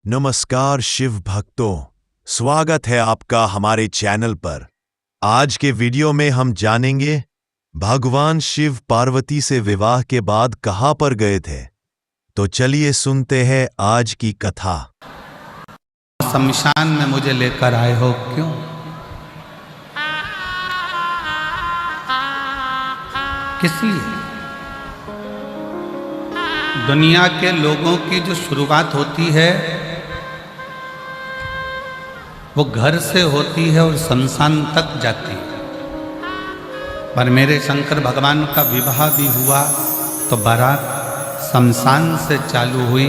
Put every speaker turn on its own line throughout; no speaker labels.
नमस्कार शिव भक्तों, स्वागत है आपका हमारे चैनल पर। आज के वीडियो में हम जानेंगे भगवान शिव पार्वती से विवाह के बाद कहां पर गए थे। तो चलिए सुनते हैं आज की कथा।
शमशान में मुझे लेकर आए हो क्यों? किस लिए? दुनिया के लोगों की जो शुरुआत होती है वो घर से होती है और शमशान तक जाती है। पर मेरे शंकर भगवान का विवाह भी हुआ तो बारात शमशान से चालू हुई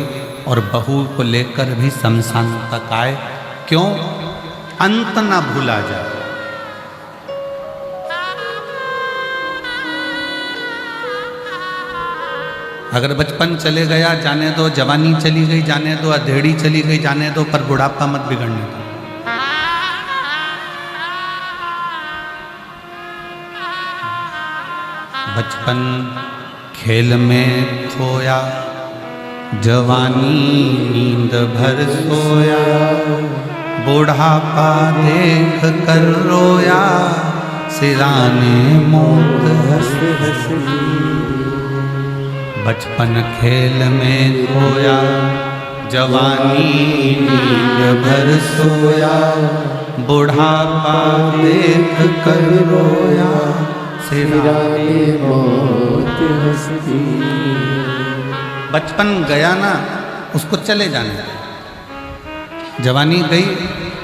और बहू को लेकर भी शमशान तक आए। क्यों? अंत ना भूला जाए। अगर बचपन चले गया जाने दो, जवानी चली गई जाने दो, अधेड़ी चली गई जाने दो, पर बुढ़ापा मत बिगड़ने दो। बचपन खेल में खोया, जवानी नींद भर सोया, बुढ़ापा देख कर रोया, सिराने मौत हंस हंस बचपन खेल में खोया, जवानी नींद भर सोया, बुढ़ापा देख कर रोया, सिराने मौत हंस बचपन गया ना, उसको चले जाने दो। जवानी गई,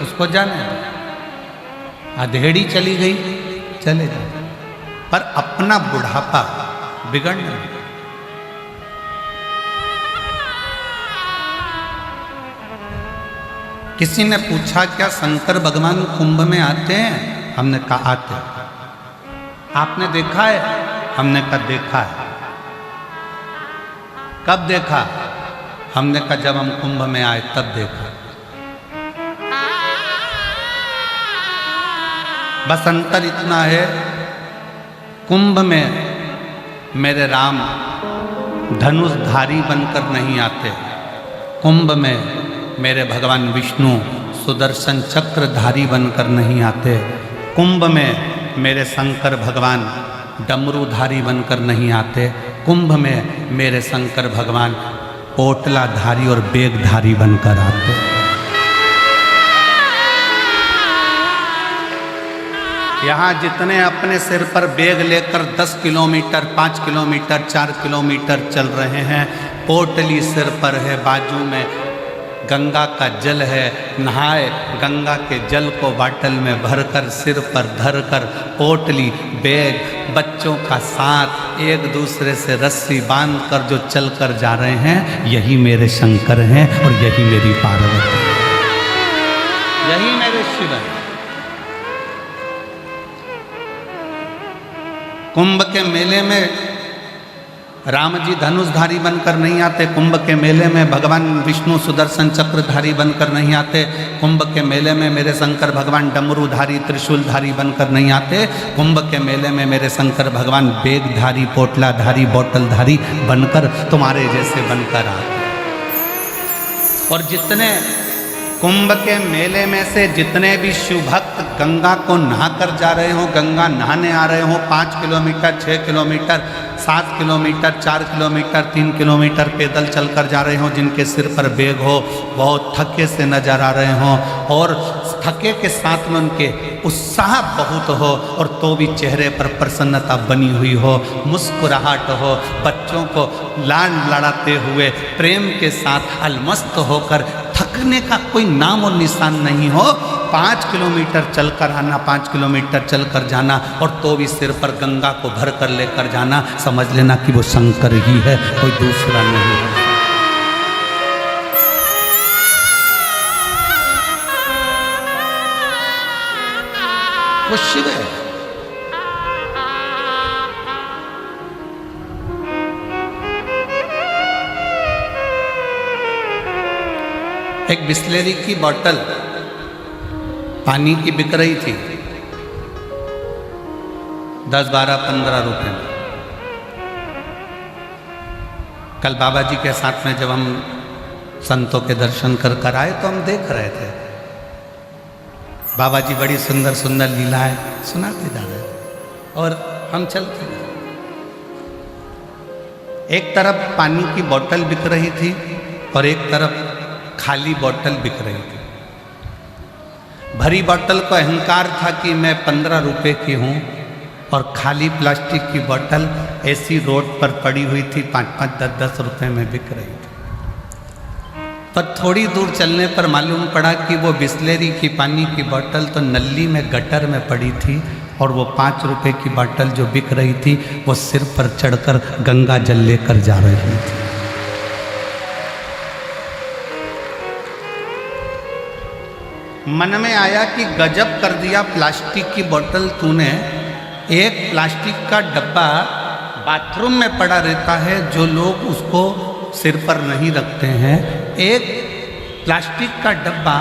उसको जाने दो। अधेड़ी चली गई, चले जाए, पर अपना बुढ़ापा बिगड़ने दो। किसी ने पूछा क्या शंकर भगवान कुंभ में आते हैं? हमने कहा आते हैं। आपने देखा है? हमने कहा देखा है। कब देखा? हमने कहा जब हम कुंभ में आए तब देखा। बस अंतर इतना है, कुंभ में मेरे राम धनुषधारी बनकर नहीं आते, कुंभ में मेरे भगवान विष्णु सुदर्शन चक्रधारी बनकर नहीं आते, कुंभ में मेरे शंकर भगवान डमरूधारी बनकर नहीं आते, कुंभ में मेरे शंकर भगवान पोटलाधारी और बेगधारी बनकर आते। यहाँ जितने अपने सिर पर बेग लेकर 10 किलोमीटर, 5 किलोमीटर, 4 किलोमीटर चल रहे हैं, पोटली सिर पर है, बाजू में गंगा का जल है, नहाए गंगा के जल को बाटल में भरकर सिर पर धरकर पोटली बैग बच्चों का साथ एक दूसरे से रस्सी बांधकर जो चलकर जा रहे हैं, यही मेरे शंकर हैं और यही मेरी पार्वती, यही मेरे शिव हैं। कुंभ के मेले में राम जी धनुषधारी बनकर नहीं आते, कुंभ के मेले में भगवान विष्णु सुदर्शन चक्रधारी बनकर नहीं आते, कुंभ के मेले में मेरे शंकर भगवान डमरूधारी त्रिशूलधारी बनकर नहीं आते, कुंभ के मेले में मेरे शंकर भगवान बेगधारी पोटलाधारी बोतलधारी बनकर तुम्हारे जैसे बनकर आते। और जितने कुंभ के मेले में से जितने भी शिव भक्त गंगा को नहाकर जा रहे हो, गंगा नहाने आ रहे हो, 5 kilometre, 6 kilometre, 7 kilometre, 4 kilometre, 3 kilometre पैदल चलकर जा रहे हो, जिनके सिर पर बैग हो, बहुत थके से नजर आ रहे हो और थके के साथ में उनके उत्साह बहुत हो, और तो भी चेहरे पर प्रसन्नता बनी हुई हो, मुस्कुराहट हो, बच्चों को लाड लड़ाते हुए प्रेम के साथ अलमस्त होकर थकने का कोई नाम और निशान नहीं हो, 5 किलोमीटर चलकर आना, 5 किलोमीटर चलकर जाना, और तो भी सिर पर गंगा को भर कर लेकर जाना, समझ लेना कि वो शंकर ही है, कोई दूसरा नहीं है। वो शिव है। एक बिस्लेरी की बोतल पानी की बिक रही थी 10, 12, 15 रुपए में। कल बाबा जी के साथ में जब हम संतों के दर्शन कर कर आए तो हम देख रहे थे। बाबा जी बड़ी सुंदर सुंदर लीलाएं सुनाते जा रहे थे और हम चलते गए। एक तरफ पानी की बोतल बिक रही थी और एक तरफ खाली बोतल बिक रही थी। भरी बोतल को अहंकार था कि मैं 15 रुपए की हूँ और खाली प्लास्टिक की बोतल ऐसी रोड पर पड़ी हुई थी 5-5, 10-10 रुपए में बिक रही थी। पर थोड़ी दूर चलने पर मालूम पड़ा कि वो बिस्लेरी की पानी की बोतल तो नली में गटर में पड़ी थी और वो 5 रुपए की बोतल जो बिक रही थी वो सिर पर चढ़कर गंगा जल लेकर जा रही थी। मन में आया कि गजब कर दिया प्लास्टिक की बोतल तूने। एक प्लास्टिक का डब्बा बाथरूम में पड़ा रहता है जो लोग उसको सिर पर नहीं रखते हैं, एक प्लास्टिक का डब्बा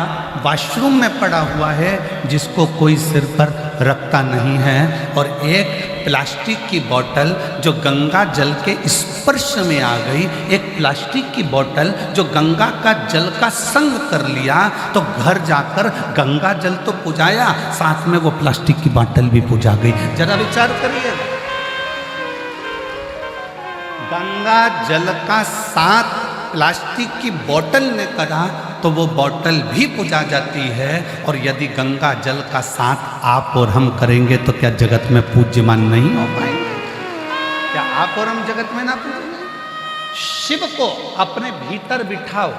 वॉशरूम में पड़ा हुआ है जिसको कोई सिर पर रखता नहीं है, और एक प्लास्टिक की बोतल जो गंगा जल के स्पर्श में आ गई, एक प्लास्टिक की बोतल जो गंगा का जल का संग कर लिया तो घर जाकर गंगा जल तो पुजाया, साथ में वो प्लास्टिक की बोतल भी पुजा गई। जरा विचार करिए, गंगा जल का साथ प्लास्टिक की बोतल ने करा तो वो बोतल भी पुजा जाती है। और यदि गंगा जल का साथ आप और हम करेंगे तो क्या जगत में पूज्यमान नहीं हो पाएंगे? क्या आप और हम जगत में ना पूजेंगे? शिव को अपने भीतर बिठाओ,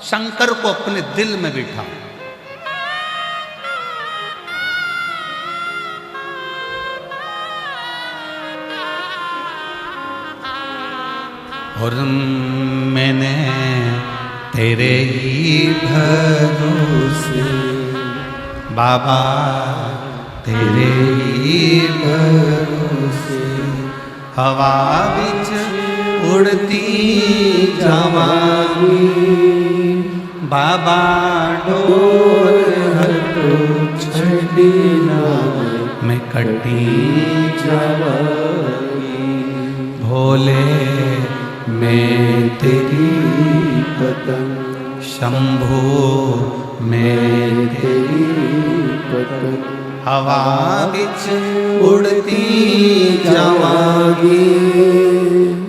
शंकर को अपने दिल में बिठाओ। और मैंने तेरे ही भरोसे बाबा, तेरे ही भरोसे हवा विच उड़ती जावांगी बाबा, डोर हटो छड़ी ना मैं कटी जावांगी। भोले मैं तेरी पतंग, शंभो मैं तेरी पतंग, हवा विच उड़ती जावांगी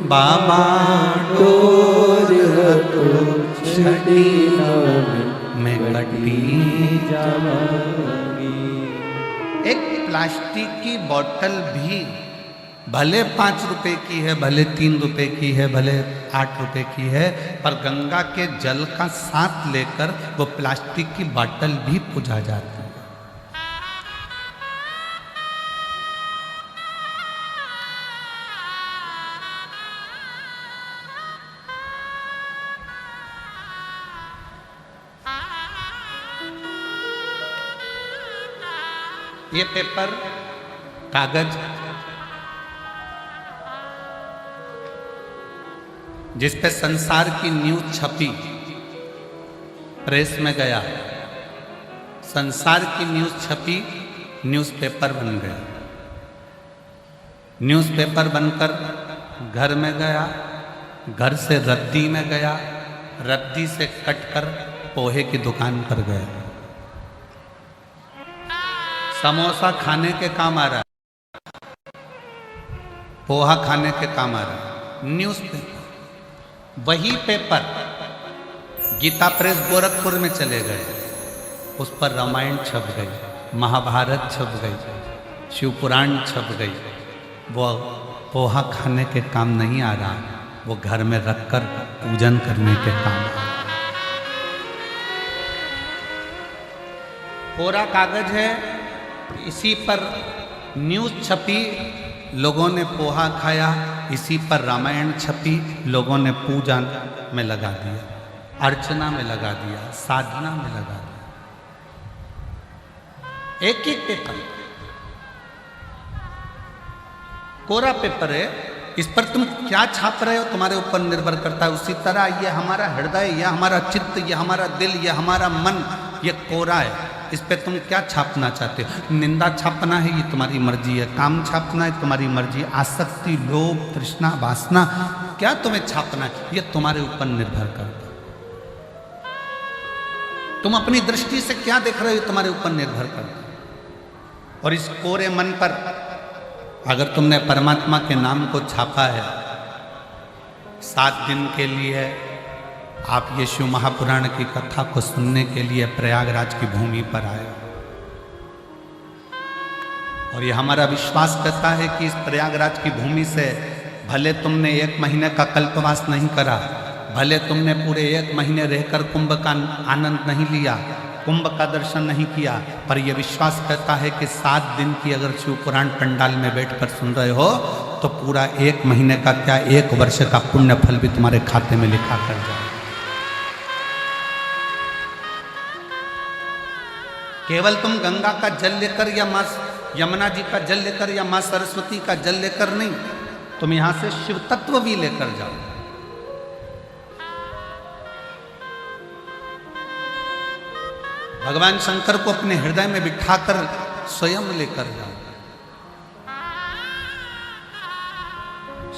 बाबा, डोर हटो छड़ी ना मैं कटी जावांगी। एक प्लास्टिक की बोतल भी भले 5 रुपए की है, भले 3 रुपए की है, भले 8 रुपए की है, पर गंगा के जल का साथ लेकर वो प्लास्टिक की बोतल भी पुजा जाती है। ये पेपर, कागज जिस पे संसार की न्यूज छपी, प्रेस में गया, संसार की न्यूज छपी, न्यूज़पेपर बन गया। न्यूज़पेपर बनकर घर में गया, घर से रद्दी में गया, रद्दी से कटकर पोहे की दुकान पर गया। समोसा खाने के काम आ रहा है, पोहा खाने के काम आ रहा है। न्यूज़पेपर, वही पेपर गीता प्रेस गोरखपुर में चले गए, उस पर रामायण छप गई, महाभारत छप गई, शिव पुराण छप गई। वो पोहा खाने के काम नहीं आ रहा, वो घर में रखकर पूजन करने के काम आ रहा। कोरा कागज है, इसी पर न्यूज़ छपी, लोगों ने पोहा खाया, इसी पर रामायण छपी, लोगों ने पूजा में लगा दिया, अर्चना में लगा दिया, साधना में लगा दिया। एक एक पेपर, कोरा पेपर है, इस पर तुम क्या छाप रहे हो तुम्हारे ऊपर निर्भर करता है। उसी तरह ये हमारा हृदय, ये हमारा चित्त, ये हमारा दिल, ये हमारा मन, ये कोरा है, इस पे तुम क्या छापना चाहते हो। निंदा छापना है, ये तुम्हारी मर्जी है, काम छापना है, तुम्हारी मर्जी है, आसक्ति, लोभ, तृष्णा, वासना, क्या तुम्हें छापना है, ये तुम्हारे ऊपर निर्भर करता है। तुम अपनी दृष्टि से क्या देख रहे हो तुम्हारे ऊपर निर्भर करता है। और इस कोरे मन पर अगर तुमने परमात्मा के नाम को छापा है, 7 दिन के लिए आप ये शिव महापुराण की कथा को सुनने के लिए प्रयागराज की भूमि पर आए हो। और ये हमारा विश्वास करता है कि इस प्रयागराज की भूमि से भले तुमने 1 महीने का कल्पवास नहीं करा, भले तुमने पूरे 1 महीने रहकर कुंभ का आनंद नहीं लिया, कुंभ का दर्शन नहीं किया, पर यह विश्वास करता है कि 7 दिन की अगर शिव पुराण पंडाल में बैठकर सुन रहे हो तो पूरा 1 महीने का क्या 1 वर्ष का पुण्य फल भी तुम्हारे खाते में लिखा कर जाए। केवल तुम गंगा का जल लेकर या मां यमुना जी का जल लेकर या मां सरस्वती का जल लेकर नहीं, तुम यहां से शिव तत्व भी लेकर जाओ। भगवान शंकर को अपने हृदय में बिठाकर स्वयं लेकर जाओ।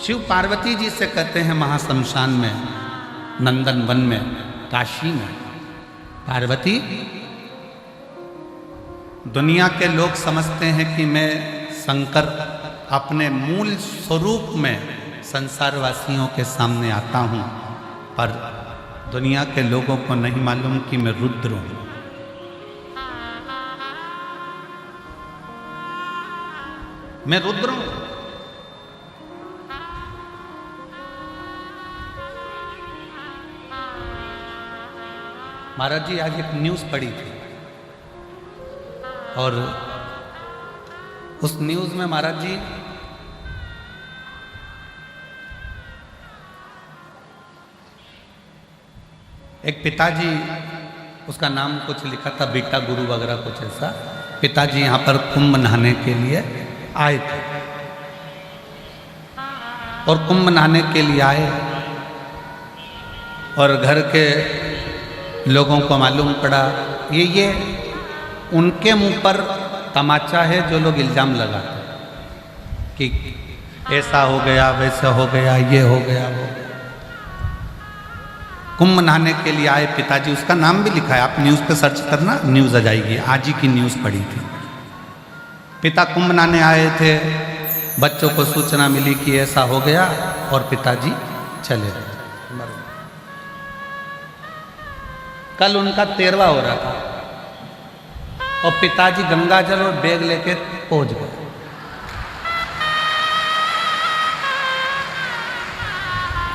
शिव पार्वती जी से कहते हैं महाशमशान में, नंदन वन में, काशी में, पार्वती दुनिया के लोग समझते हैं कि मैं शंकर अपने मूल स्वरूप में संसारवासियों के सामने आता हूं, पर दुनिया के लोगों को नहीं मालूम कि मैं रुद्र हूं। मैं रुद्र हूं। महाराज जी आज एक न्यूज़ पढ़ी थी और उस न्यूज़ में महाराज जी एक पिताजी, उसका नाम कुछ लिखा था बेटा गुरु वगैरह कुछ ऐसा, पिताजी यहाँ पर कुंभ नहाने के लिए आए थे और कुंभ नहाने के लिए आए और घर के लोगों को मालूम पड़ा ये उनके मुंह पर तमाचा है जो लोग इल्ज़ाम लगाते हैं कि ऐसा हो गया, वैसा हो गया, ये हो गया, वो। कुंभ नहाने के लिए आए पिताजी, उसका नाम भी लिखा है, आप न्यूज़ पे सर्च करना, न्यूज़ आ जाएगी। आज ही की न्यूज़ पढ़ी थी। पिता कुंभ नहाने आए थे, बच्चों को सूचना मिली कि ऐसा हो गया और पिताजी चले गए। कल उनका 13वां हो रहा था और पिताजी गंगाजल और बैग लेके पहुंच गए।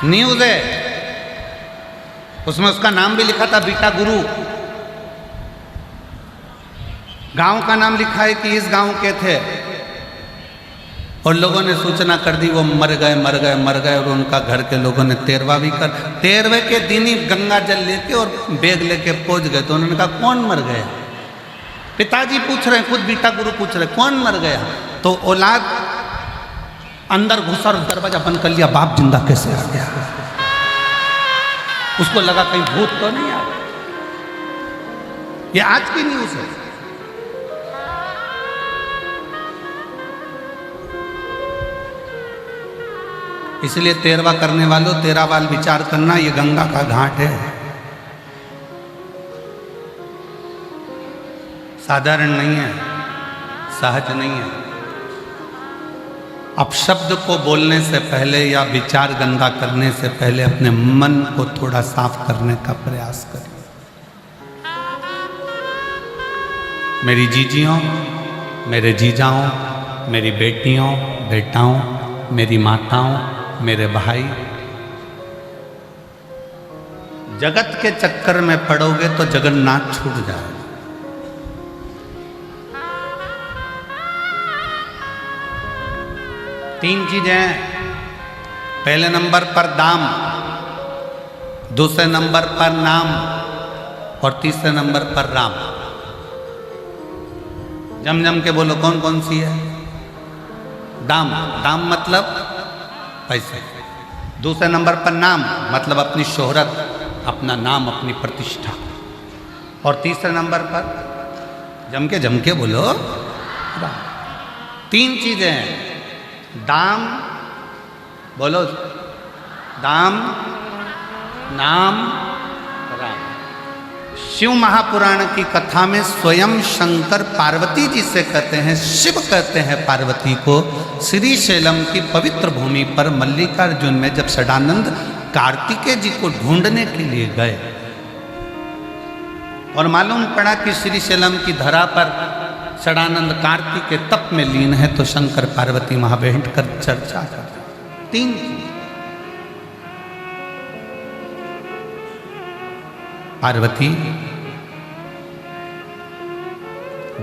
न्यूज़ है, उसमें उसका नाम भी लिखा था बेटा गुरु, गांव का नाम लिखा है कि इस गांव के थे और लोगों ने सूचना कर दी वो मर गए मर गए मर गए और उनका घर के लोगों ने 13वां भी कर 13वें के दिन ही गंगा जल लेके और बैग लेके पहुंच गए। तो उन्होंने कहा कौन मर गया? पिताजी पूछ रहे हैं, खुद बेटा गुरु पूछ रहे कौन मर गया? तो औलाद अंदर घुसा और दरवाजा बंद कर लिया, बाप जिंदा कैसे आ गया? उसको लगा कहीं भूत तो नहीं आ गया। ये आज की न्यूज़ है। इसलिए 13वां करने वालों 13 बार विचार करना, ये गंगा का घाट है, साधारण नहीं है, सहज नहीं है। अपशब्द को बोलने से पहले या विचार गंदा करने से पहले अपने मन को थोड़ा साफ करने का प्रयास करिए। मेरी जीजियों, मेरे जीजाओं, मेरी बेटियों, बेटाओं, मेरी माताओं, मेरे भाई, जगत के चक्कर में पड़ोगे तो जगन्नाथ छूट जाएगा। तीन चीजें, पहले नंबर पर दाम, दूसरे नंबर पर नाम और तीसरे नंबर पर राम। जम जम के बोलो कौन कौन सी है? दाम, दाम मतलब पैसे। दूसरे नंबर पर नाम मतलब अपनी शोहरत, अपना नाम, अपनी प्रतिष्ठा। और तीसरे नंबर पर जम के बोलो राम। तीन चीजें हैं, दाम, बोलो दाम, नाम, राम। शिव महापुराण की कथा में स्वयं शंकर पार्वती जी से कहते हैं, शिव कहते हैं पार्वती को, श्री शैलम की पवित्र भूमि पर मल्लिकार्जुन में जब षडानंद कार्तिकेय जी को ढूंढने के लिए गए और मालूम पड़ा कि श्री शैलम की धरा पर षडानंद कार्तिक के तप में लीन है, तो शंकर पार्वती वहां बैठ कर चर्चा करते। 3 पार्वती,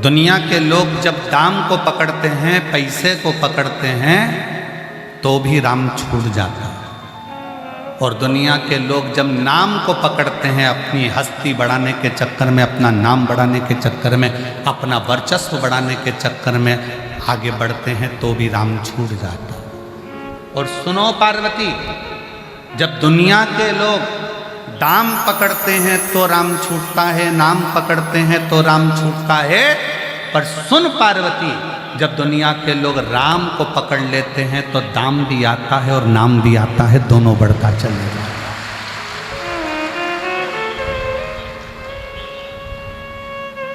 दुनिया के लोग जब दाम को पकड़ते हैं, पैसे को पकड़ते हैं, तो भी राम छूट जाता है। और दुनिया के लोग जब नाम को पकड़ते हैं, अपनी हस्ती बढ़ाने के चक्कर में, अपना नाम बढ़ाने के चक्कर में, अपना वर्चस्व बढ़ाने के चक्कर में आगे बढ़ते हैं, तो भी राम छूट जाता है। और सुनो पार्वती, जब दुनिया के लोग दाम पकड़ते हैं तो राम छूटता है, नाम पकड़ते हैं तो राम छूटता है। पर सुन पार्वती, जब दुनिया के लोग राम को पकड़ लेते हैं तो दाम भी आता है और नाम भी आता है, दोनों बढ़ता चले जाता है।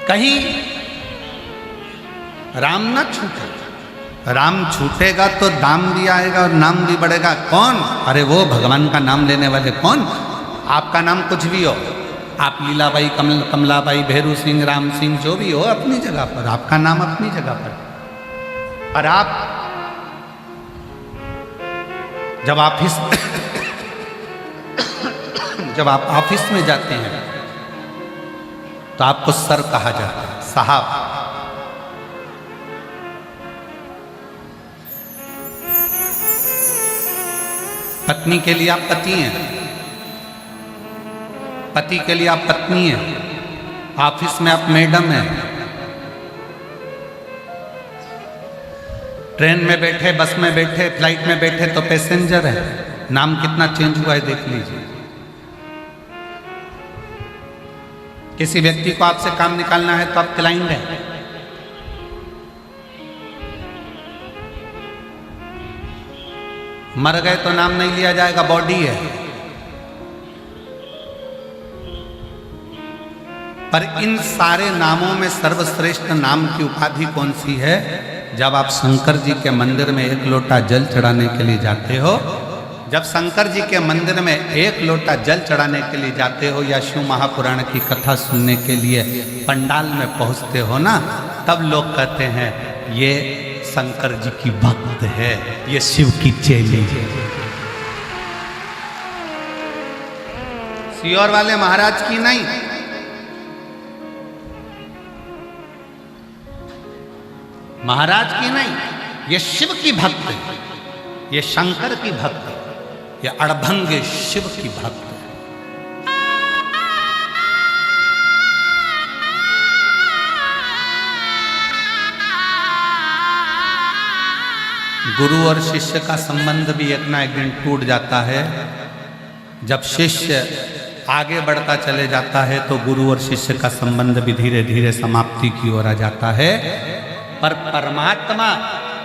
कहीं राम ना छूटे, राम छूटेगा तो दाम भी आएगा और नाम भी बढ़ेगा। कौन? अरे वो भगवान का नाम लेने वाले। कौन? आपका नाम कुछ भी हो, आप लीलाबाई, कमलाबाई, भैरू सिंह, राम सिंह, जो भी हो, अपनी जगह पर, आपका नाम अपनी जगह पर। और आप जब आप ऑफिस में जाते हैं तो आपको सर कहा जाता है, साहब। पत्नी के लिए आप पति हैं, पति के लिए आप पत्नी हैं, ऑफिस में आप मैडम हैं, ट्रेन में बैठे, बस में बैठे, फ्लाइट में बैठे तो पैसेंजर है। नाम कितना चेंज हुआ है देख लीजिए। किसी व्यक्ति को आपसे काम निकालना है तो आप क्लाइंट हैं। मर गए तो नाम नहीं लिया जाएगा, बॉडी है। पर इन सारे नामों में सर्वश्रेष्ठ नाम की उपाधि कौन सी है? जब आप शंकर जी के मंदिर में 1 लोटा जल चढ़ाने के लिए जाते हो, जब शंकर जी के मंदिर में 1 लोटा जल चढ़ाने के लिए जाते हो, या शिव महापुराण की कथा सुनने के लिए पंडाल में पहुंचते हो ना, तब लोग कहते हैं ये शंकर जी की भक्त है, ये शिव की चेली है। सियोर वाले महाराज की नहीं, महाराज की नहीं, ये शिव की भक्त है, ये शंकर की भक्त है, ये अड़भंगे शिव की भक्त है। गुरु और शिष्य का संबंध भी एक ना एक दिन टूट जाता है। जब शिष्य आगे बढ़ता चले जाता है तो गुरु और शिष्य का संबंध भी धीरे धीरे समाप्ति की ओर आ जाता है। पर परमात्मा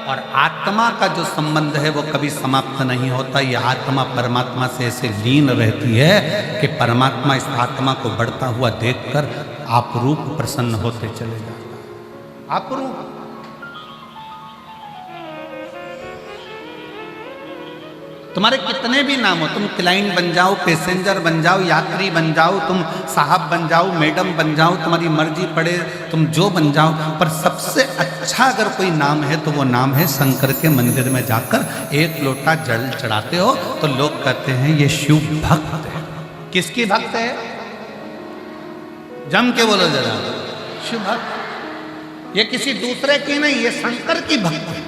और आत्मा का जो संबंध है वो कभी समाप्त नहीं होता। ये आत्मा परमात्मा से ऐसे लीन रहती है कि परमात्मा इस आत्मा को बढ़ता हुआ देखकर आपरूप प्रसन्न होते चले जाता है। आपरूप। तुम्हारे कितने भी नाम हो, तुम क्लाइंट बन जाओ, पैसेंजर बन जाओ, यात्री बन जाओ, तुम साहब बन जाओ, मैडम बन जाओ, तुम्हारी मर्जी पड़े तुम जो बन जाओ, पर सबसे अच्छा अगर कोई नाम है तो वो नाम है शंकर के मंदिर में जाकर 1 लोटा जल चढ़ाते हो तो लोग कहते हैं ये शिव भक्त है। किसकी भक्त है? जम के बोलो जरा, शिव भक्त। ये किसी दूसरे की नहीं, ये शंकर की भक्त है।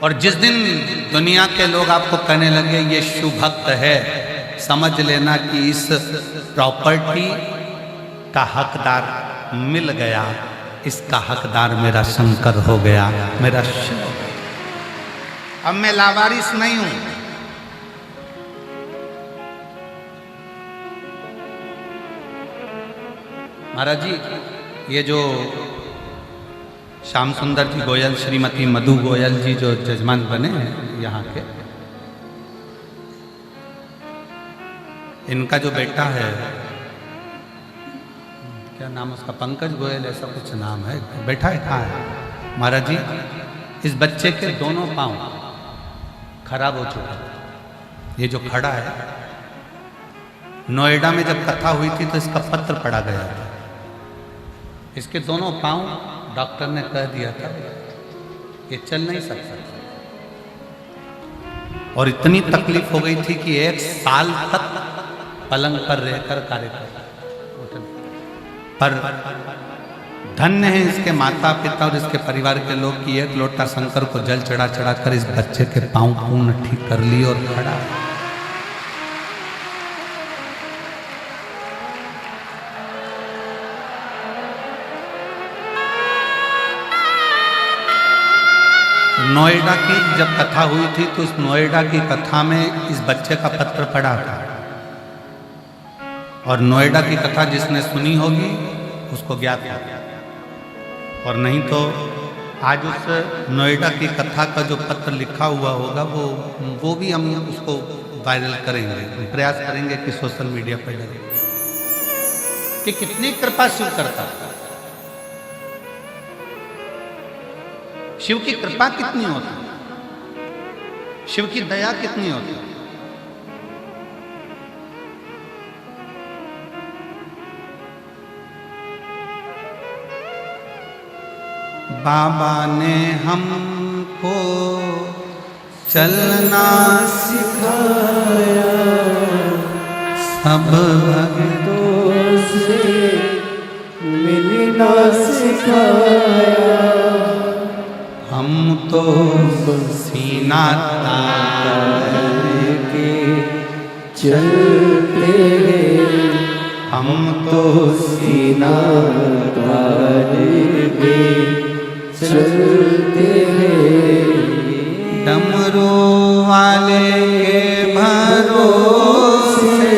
और जिस दिन दुनिया के लोग आपको कहने लगे ये शिव भक्त है, समझ लेना कि इस प्रॉपर्टी का हकदार मिल गया, इसका हकदार मेरा शंकर हो गया, मेरा शिव। अब मैं लावारिस नहीं हूं। महाराज जी, ये जो श्याम सुंदर जी गोयल, श्रीमती मधु गोयल जी जो जजमान बने हैं यहाँ के, इनका जो बेटा है, क्या नाम उसका, पंकज गोयल ऐसा कुछ नाम है, बैठा है कहाँ है महाराज जी, इस बच्चे के दोनों पांव खराब हो चुके हैं। ये जो खड़ा है, नोएडा में जब कथा हुई थी तो इसका पत्र पढ़ा गया था। इसके दोनों पांव डॉक्टर ने कह दिया था ये चल नहीं सकता, और इतनी तकलीफ हो गई थी कि 1 साल तक पलंग पर रहकर कार्य कर, पर धन्य है इसके माता पिता और इसके परिवार के लोग कि 1 लोटा शंकर को जल चढ़ा चढ़ा कर इस बच्चे के पांव पूर्ण ठीक कर लिए और खड़ा। नोएडा की जब कथा हुई थी तो इस नोएडा की कथा में इस बच्चे का पत्र पड़ा था, और नोएडा की कथा जिसने सुनी होगी उसको ज्ञात है, और नहीं तो आज उस नोएडा की कथा का जो पत्र लिखा हुआ होगा वो भी हम उसको वायरल करेंगे, प्रयास करेंगे कि सोशल मीडिया पर डालें कि कितनी कृपा शिव करता है। शिव की कृपा कितनी होती है, शिव की दया कितनी होती है। बाबा ने हमको चलना सिखाया, सब भक्तों से मिलना सिखाया, हम तो सीना तान के चलते हैं, हम तो सीना तान के चलते हैं, डमरू वाले के भरोसे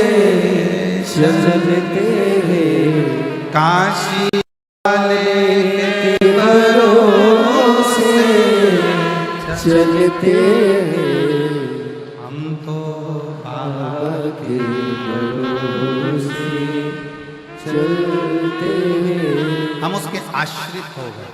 चलते हैं, काशी वाले के भरोसे चलते हैं, हम तो बाबा के भरोसे चलते हैं, हम उसके आश्रित हो गए।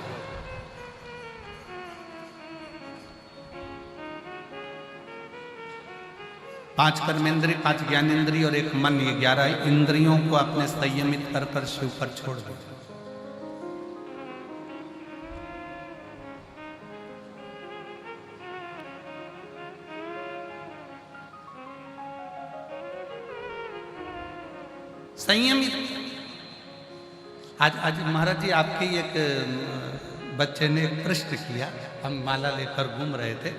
पांच कर्मेंद्रिय, 5 ज्ञानेंद्रिय और 1 मन, ये 11 इंद्रियों को अपने संयमित कर कर शिव पर छोड़ दो। संयमित। आज महाराज जी आपके एक बच्चे ने एक प्रश्न किया, हम माला लेकर घूम रहे थे,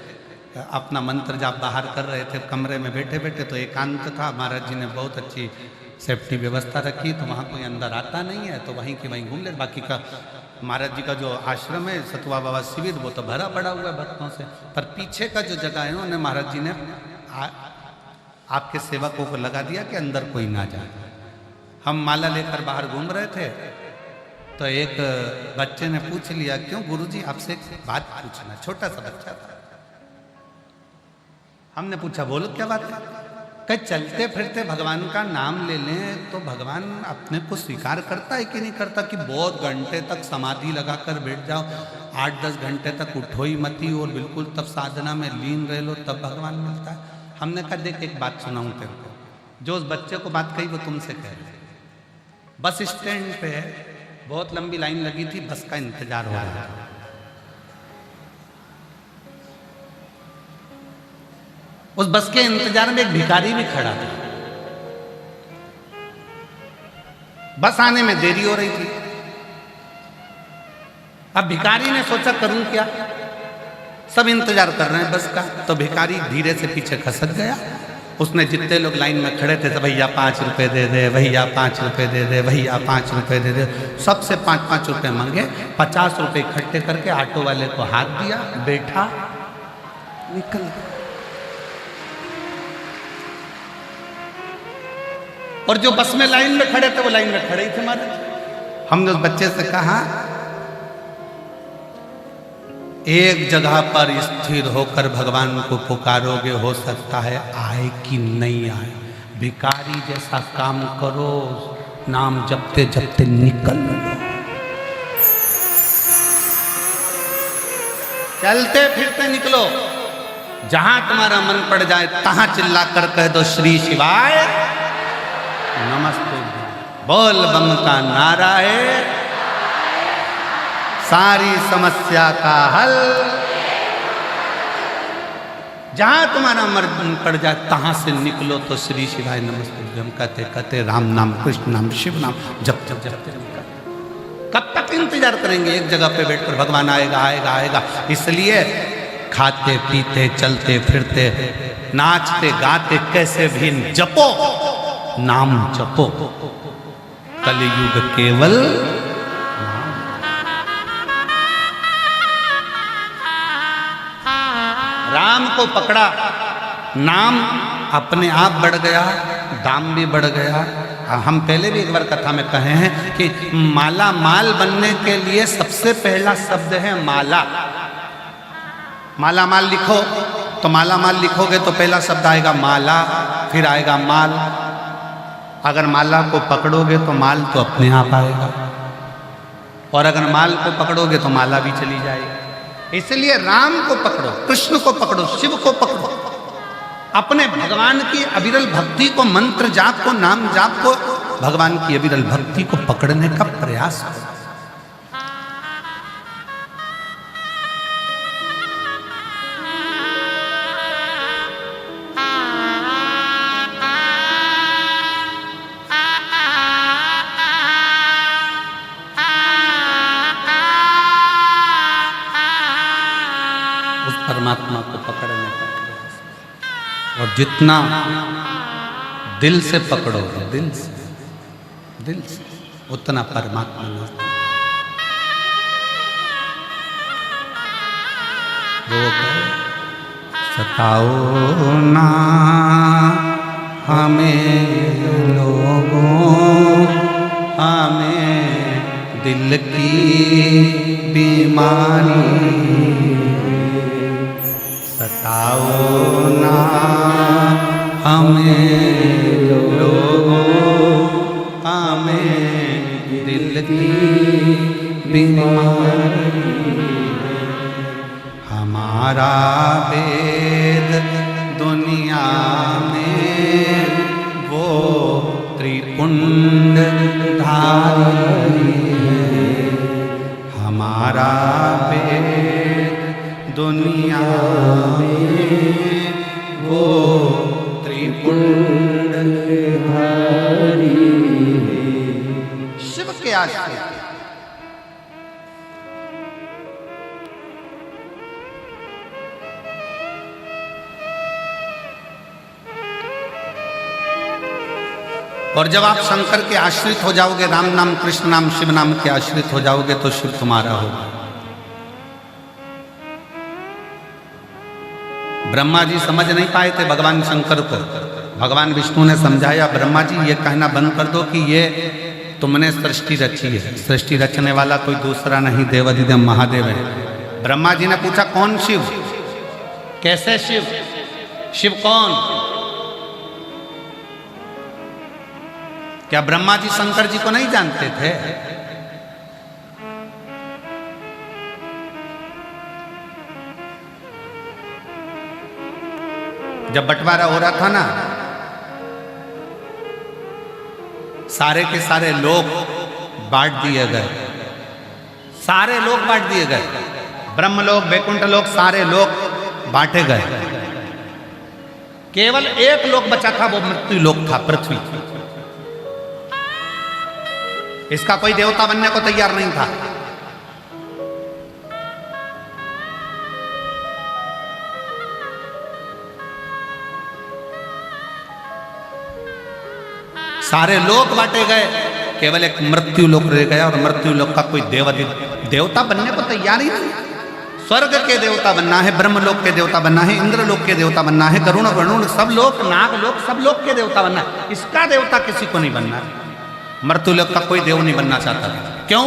अपना मंत्र जाप बाहर कर रहे थे, कमरे में बैठे बैठे, तो एकांत था, महाराज जी ने बहुत अच्छी सेफ्टी व्यवस्था रखी, तो वहाँ कोई अंदर आता नहीं है, तो वहीं की वहीं घूम ले। बाकी का महाराज जी का जो आश्रम है सतुआ बाबा शिविर, वो तो भरा पड़ा हुआ है भक्तों से, पर पीछे का जो जगह है उन्हें महाराज जी ने आपके सेवकों को लगा दिया कि अंदर कोई ना जाए। हम माला लेकर बाहर घूम रहे थे, तो एक बच्चे ने पूछ लिया, क्यों गुरुजी आपसे एक बात पूछना, छोटा सा बच्चा था। हमने पूछा, बोलो क्या बात है? कहीं चलते फिरते भगवान का नाम ले लें तो भगवान अपने को स्वीकार करता है कि नहीं करता? कि बहुत घंटे तक समाधि लगाकर बैठ जाओ, 8-10 घंटे तक उठो ही मती और बिल्कुल तब साधना में लीन रह लो, तब भगवान मिलता है। हमने कहा, देख एक बात सुनाऊं तेरे को, जो उस बच्चे को बात कही वो तुमसे कह रहे। बस स्टैंड पे है, बहुत लंबी लाइन लगी थी, बस का इंतजार हो रहा था। उस बस के इंतजार में एक भिखारी भी खड़ा था, बस आने में देरी हो रही थी। अब भिखारी ने सोचा, करूं क्या, सब इंतजार कर रहे हैं बस का, तो भिखारी धीरे से पीछे खसक गया। उसने जितने लोग लाइन में खड़े थे, तो भैया 5 रुपए दे दे, भैया 5 रुपए दे दे, भैया 5 रुपए दे दे, सबसे 5-5 रुपए मांगे। 50 रुपए इकट्ठे करके ऑटो वाले को हाथ दिया, बैठा, निकल। और जो बस में लाइन में खड़े थे वो लाइन में खड़े ही थे महाराज। हमने उस बच्चे से कहा, एक जगह पर स्थिर होकर भगवान को पुकारोगे, हो सकता है आए कि नहीं आए। भिखारी जैसा काम करो, नाम जपते जपते निकल लो। चलते फिरते निकलो, जहां तुम्हारा मन पड़ जाए तहां चिल्ला कर कह दो श्री शिवाय नमस्ते। बोल बम का नारा है सारी समस्या का हल। जहां तुम्हारा मन पड़ जाए तहां से निकलो तो श्री शिवाय नमस्ते हम कहते कहते राम नाम कृष्ण नाम शिव नाम जब जब जब कब तक इंतजार करेंगे? एक जगह पे बैठकर भगवान आएगा आएगा आएगा। इसलिए खाते पीते चलते फिरते नाचते गाते कैसे भी जपो, नाम जपो। कलयुग केवल राम को पकड़ा, नाम अपने आप बढ़ गया, दाम भी बढ़ गया। हम पहले भी एक बार कथा में कहे हैं कि माला माल बनने के लिए सबसे पहला शब्द है माला। माला माल लिखो तो माला माल लिखोगे तो पहला शब्द आएगा माला, फिर आएगा माल। अगर माला को पकड़ोगे तो माल तो अपने आप आएगा, और अगर माल को पकड़ोगे तो माला भी चली जाएगी। इसलिए राम को पकड़ो, कृष्ण को पकड़ो, शिव को पकड़ो। अपने भगवान की अविरल भक्ति को, मंत्र जाप को, नाम जाप को, भगवान की अविरल भक्ति को पकड़ने का प्रयास करो। उस परमात्मा को पकड़ने का प्रयास, और जितना दिल से पकड़ोगे, दिल से उतना परमात्मा नजदीक। वो सताओ ना हमें लोगों, हमें दिल की बीमारी सताओ ना हमें लोगों, हमें दिल की बीमारी। हमारा वेद दुनिया में वो त्रिपुंड धारी है। हमारा वेद दुनिया में वो त्रिपुंड धारी है। शिव के आश्रित और जब आप शंकर के आश्रित हो जाओगे, राम नाम कृष्ण नाम शिव नाम के आश्रित हो जाओगे तो शिव तुम्हारा होगा। ब्रह्मा जी समझ नहीं पाए थे भगवान शंकर को। भगवान विष्णु ने समझाया, ब्रह्मा जी ये कहना बंद कर दो कि ये तुमने सृष्टि रची है। सृष्टि रचने वाला कोई दूसरा नहीं, देवाधिदेव महादेव है। ब्रह्मा जी ने पूछा कौन शिव, कैसे शिव, शिव कौन? क्या ब्रह्मा जी शंकर जी को नहीं जानते थे? जब बंटवारा हो रहा था ना, सारे के सारे लोग बांट दिए गए, सारे लोग बांट दिए गए। ब्रह्मलोक, वैकुंठ लोक, सारे लोग बांटे गए। केवल एक लोक बचा था, वो मृत्यु लोक था, पृथ्वी। इसका कोई देवता बनने को तैयार नहीं था। सारे लोक बांटे गए, केवल एक मृत्यु लोक रह गया, और मृत्यु लोक का कोई देवता बनने को तैयार ही नहीं। स्वर्ग के देवता बनना है, ब्रह्मलोक के देवता बनना है, इंद्रलोक के देवता बनना है, गरुण वरुण सब लोक, नाग लोक, सब लोक के देवता बनना है। इसका देवता किसी को नहीं बनना है। मृत्यु लोक का कोई देव नहीं बनना चाहता। क्यों?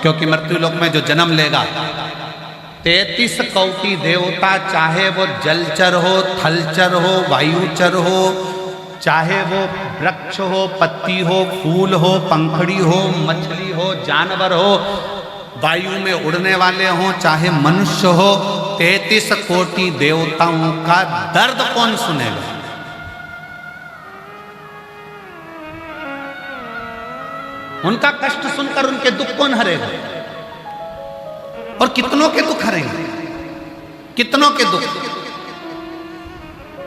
क्योंकि मृत्यु लोक में जो जन्म लेगा 33 कोटि देवता, चाहे वो जलचर हो, थलचर हो, वायुचर हो, चाहे वो वृक्ष हो, पत्ती हो, फूल हो, पंखड़ी हो, मछली हो, जानवर हो, वायु में उड़ने वाले हो, चाहे मनुष्य हो, 33 कोटि देवताओं का दर्द कौन सुनेगा? उनका कष्ट सुनकर उनके दुख कौन हरेगा? और कितनों के दुख हरेंगे, कितनों के दुख।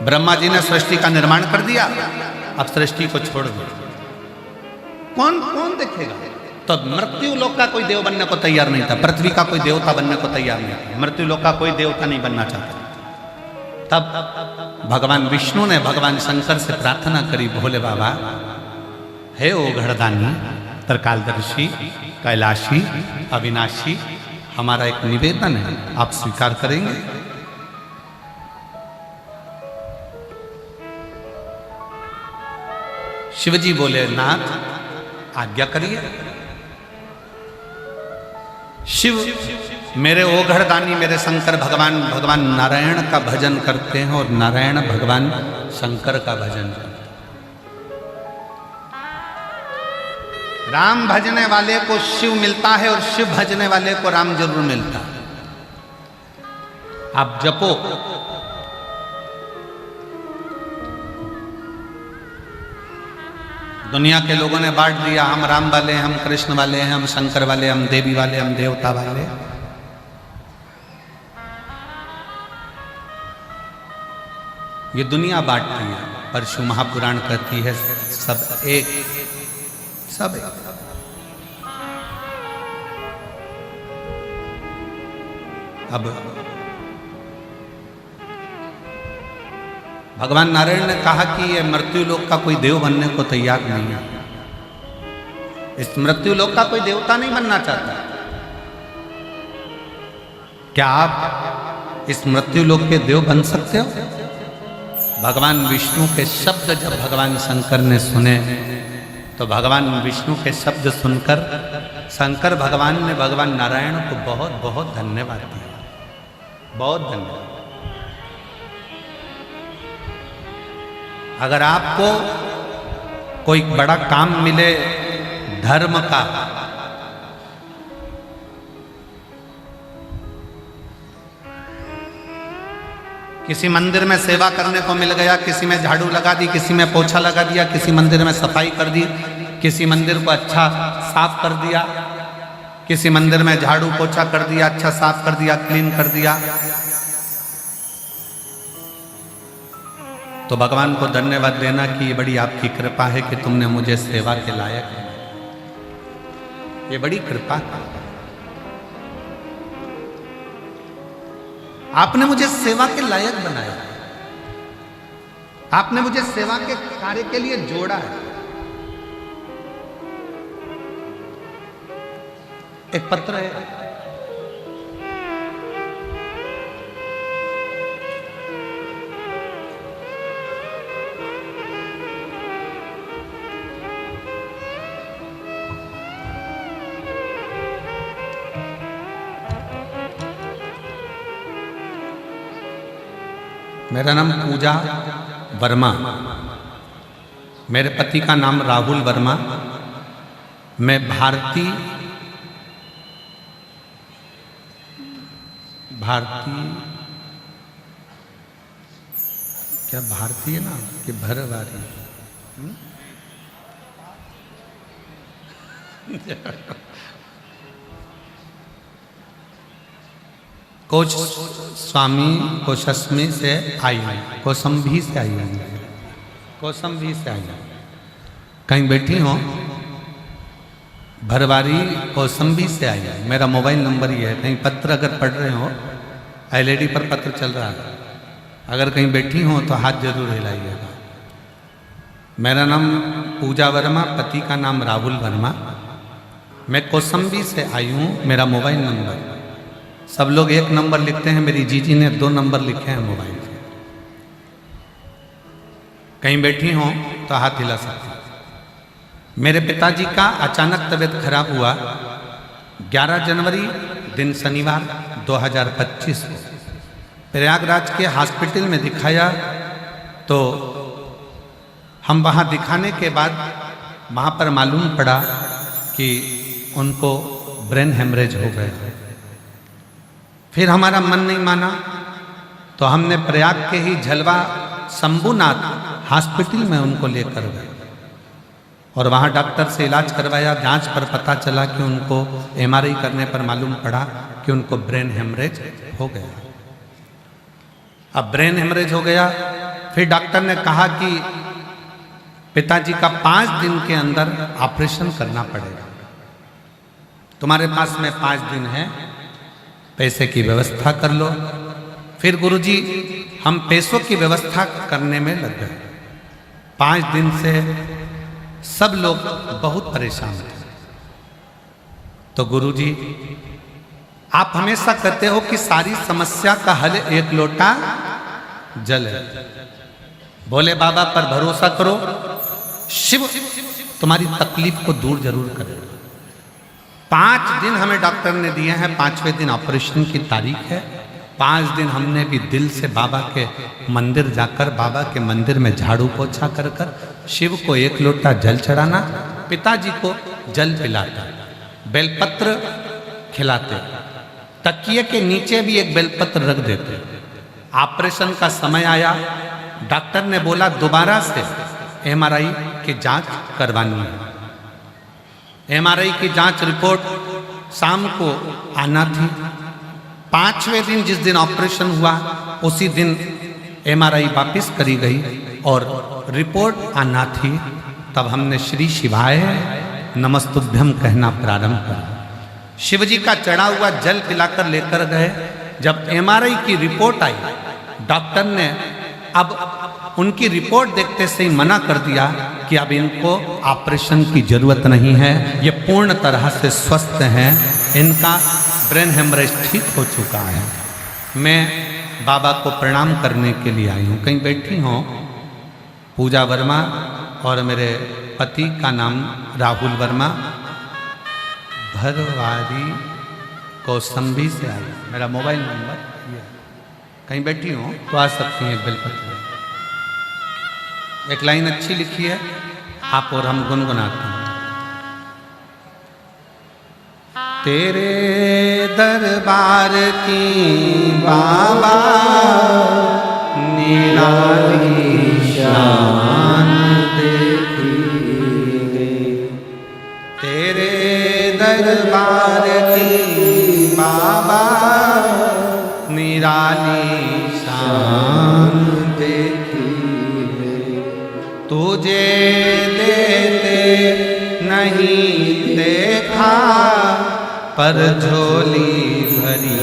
ब्रह्मा जी ने सृष्टि का निर्माण कर दिया, अब सृष्टि को छोड़ दिया, कौन कौन देखेगा? तो मृत्यु लोक का कोई देव बनने को तैयार नहीं था, पृथ्वी का कोई देवता बनने को तैयार नहीं था, मृत्यु लोक का कोई देवता नहीं बनना चाहता। तब भगवान विष्णु ने भगवान शंकर से प्रार्थना करी, भोले बाबा, हे ओ घड़दानी, त्रिकालदर्शी, कैलाशी, अविनाशी, हमारा एक निवेदन है, आप स्वीकार करेंगे? शिवजी बोले, नाथ आज्ञा करिए। शिव मेरे ओघड़दानी, मेरे शंकर भगवान, भगवान नारायण का भजन करते हैं और नारायण भगवान शंकर का भजन करते हैं। राम भजने वाले को शिव मिलता है और शिव भजने वाले को राम जरूर मिलता है। आप जपो, दुनिया के लोगों ने बांट दिया, हम राम वाले हैं, हम कृष्ण वाले हैं, हम शंकर वाले, हम देवी वाले, हम देवता वाले। ये दुनिया बांटती है, परशु महापुराण कहती है सब एक, सब एक। अब भगवान नारायण ने कहा कि ये मृत्यु लोक का कोई देव बनने को तैयार नहीं है, इस मृत्यु लोक का कोई देवता नहीं बनना चाहता। क्या आप इस मृत्यु लोक के देव बन सकते हो? भगवान विष्णु के शब्द जब भगवान शंकर ने सुने तो भगवान विष्णु के शब्द सुनकर शंकर भगवान ने भगवान नारायण को बहुत बहुत धन्यवाद दिया, बहुत धन्यवाद। अगर आपको कोई बड़ा काम मिले धर्म का, किसी मंदिर में सेवा करने को मिल गया, किसी में झाड़ू लगा दी, किसी में पोछा लगा दिया, किसी मंदिर में सफाई कर दी, किसी मंदिर को अच्छा साफ कर दिया, किसी मंदिर में झाड़ू पोछा कर दिया, अच्छा साफ कर दिया, क्लीन कर दिया, तो भगवान को धन्यवाद देना कि ये बड़ी आपकी कृपा है कि तुमने मुझे सेवा के लायक बनाया। ये बड़ी कृपा है, आपने मुझे सेवा के लायक बनाया, आपने मुझे सेवा के कार्य के लिए जोड़ा है। एक पत्र है, मेरा नाम पूजा वर्मा, मेरे पति का नाम राहुल वर्मा, मैं भारतीय क्या भारतीय ना कि भरवारी कोच स्वामी कोशस्मी से आई हूँ, कौसंभी से आई हूँ, कौसंभी से आई हूँ। कहीं बैठी हो, भरवारी कौसंभी से आई हूँ। मेरा मोबाइल नंबर ये है, कहीं पत्र अगर पढ़ रहे हो, एलईडी पर पत्र चल रहा है, अगर कहीं बैठी हो तो हाथ जरूर हिलाइएगा। मेरा नाम पूजा वर्मा, पति का नाम राहुल वर्मा, मैं कौसंभी से आई हूँ। मेरा मोबाइल नंबर, सब लोग एक नंबर लिखते हैं, मेरी जीजी ने 2 नंबर लिखे हैं मोबाइल से। कहीं बैठी हो तो हाथ हिला सकते हैं। मेरे पिताजी का अचानक तबीयत खराब हुआ 11 जनवरी दिन शनिवार 2025 को। प्रयागराज के हॉस्पिटल में दिखाया तो हम वहाँ दिखाने के बाद वहाँ पर मालूम पड़ा कि उनको ब्रेन हेमरेज हो गया। फिर हमारा मन नहीं माना तो हमने प्रयाग के ही झलवा शंभुनाथ हॉस्पिटल में उनको लेकर गए और वहाँ डॉक्टर से इलाज करवाया। जांच पर पता चला कि उनको एमआरआई करने पर मालूम पड़ा कि उनको ब्रेन हेमरेज हो गया। अब ब्रेन हेमरेज हो गया, फिर डॉक्टर ने कहा कि पिताजी का 5 दिन के अंदर ऑपरेशन करना पड़ेगा, तुम्हारे पास में 5 दिन है, पैसे की व्यवस्था कर लो। फिर गुरुजी हम पैसों की व्यवस्था करने में लग गए। 5 दिन से सब लोग बहुत परेशान थे। तो गुरुजी आप हमेशा कहते हो कि सारी समस्या का हल एक लोटा जल है। भोले बाबा पर भरोसा करो, शिव तुम्हारी तकलीफ को दूर जरूर करेगा। 5 दिन हमें डॉक्टर ने दिए हैं, 5वें दिन ऑपरेशन की तारीख है। 5 दिन हमने भी दिल से बाबा के मंदिर जाकर, बाबा के मंदिर में झाड़ू पोछा कर कर शिव को 1 लोटा जल चढ़ाना, पिताजी को जल पिलाता, बेलपत्र खिलाते, तकिए के नीचे भी एक बेलपत्र रख देते। ऑपरेशन का समय आया, डॉक्टर ने बोला दोबारा से एमआरआई की जांच करवानी है। एमआरआई की जांच रिपोर्ट शाम को आना थी। 5वें दिन जिस दिन ऑपरेशन हुआ उसी दिन एमआरआई वापस करी गई और रिपोर्ट आना थी। तब हमने श्री शिवाय नमस्तुभ्यम कहना प्रारंभ किया। शिवजी का चढ़ा हुआ जल पिलाकर लेकर गए। जब एमआरआई की रिपोर्ट आई, डॉक्टर ने अब उनकी रिपोर्ट देखते से ही मना कर दिया कि अब इनको ऑपरेशन की जरूरत नहीं है, ये पूर्ण तरह से स्वस्थ हैं, इनका ब्रेन हेमरेज ठीक हो चुका है। मैं बाबा को प्रणाम करने के लिए आई हूँ। कहीं बैठी हूँ पूजा वर्मा और मेरे पति का नाम राहुल वर्मा, भरवारी कौसंबी से आई। मेरा मोबाइल नंबर ये, कहीं बैठी हूँ तो आ सकती हैं बेलपत्र। एक लाइन अच्छी लिखी है, आप और हम गुनगुनाते हैं। तेरे दरबार की बाबा निराली शान देखी, तेरे दरबार की बाबा निराली शान देखी, तुझे देते नहीं देखा पर झोली भरी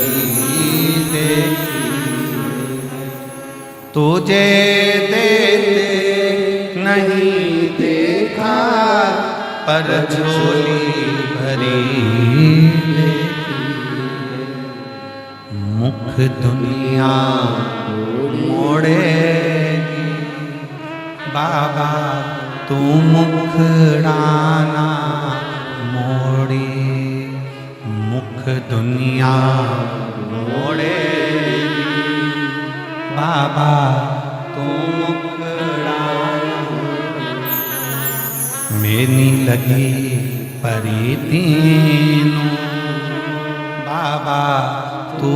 देखी, तुझे देते नहीं देखा पर झोली भरी देखी। मुख दुनिया मोड़ेगी बाबा, तू मुखड़ाना मोड़ी। मुख दुनिया मोड़ेगी बाबा, तू मुखड़ाना। मेरी लगी परी तीनों बाबा, तू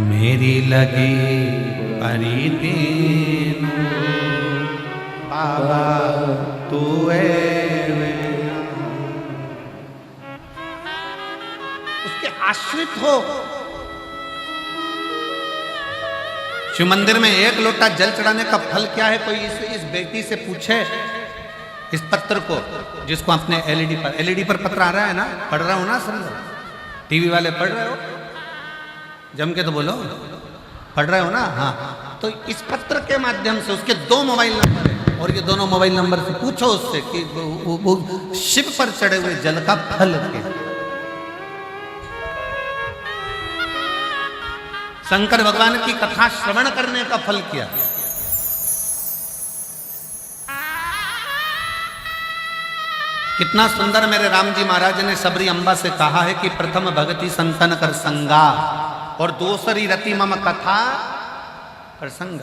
मेरी लगी परी तीनों बाबा, तू उसके आश्रित हो। शिव मंदिर में 1 लोटा जल चढ़ाने का फल क्या है? कोई इस व्यक्ति से पूछे इस पत्र को, जिसको आपने एलईडी पर पत्र आ रहा है ना, पढ़ रहा हो ना सब लोग, टीवी वाले पढ़ रहे हो, जम के तो बोलो, पढ़ रहे हो ना? हाँ, तो इस पत्र के माध्यम से उसके 2 मोबाइल नंबर है और ये दोनों मोबाइल नंबर से पूछो उससे कि वो शिव पर चढ़े हुए जल का फल क्या, शंकर भगवान की कथा श्रवण करने का फल क्या। कितना सुंदर मेरे राम जी महाराज ने सबरी अम्बा से कहा है कि प्रथम भगति संतन कर संगा और दूसरी रति मम कथा प्रसंग।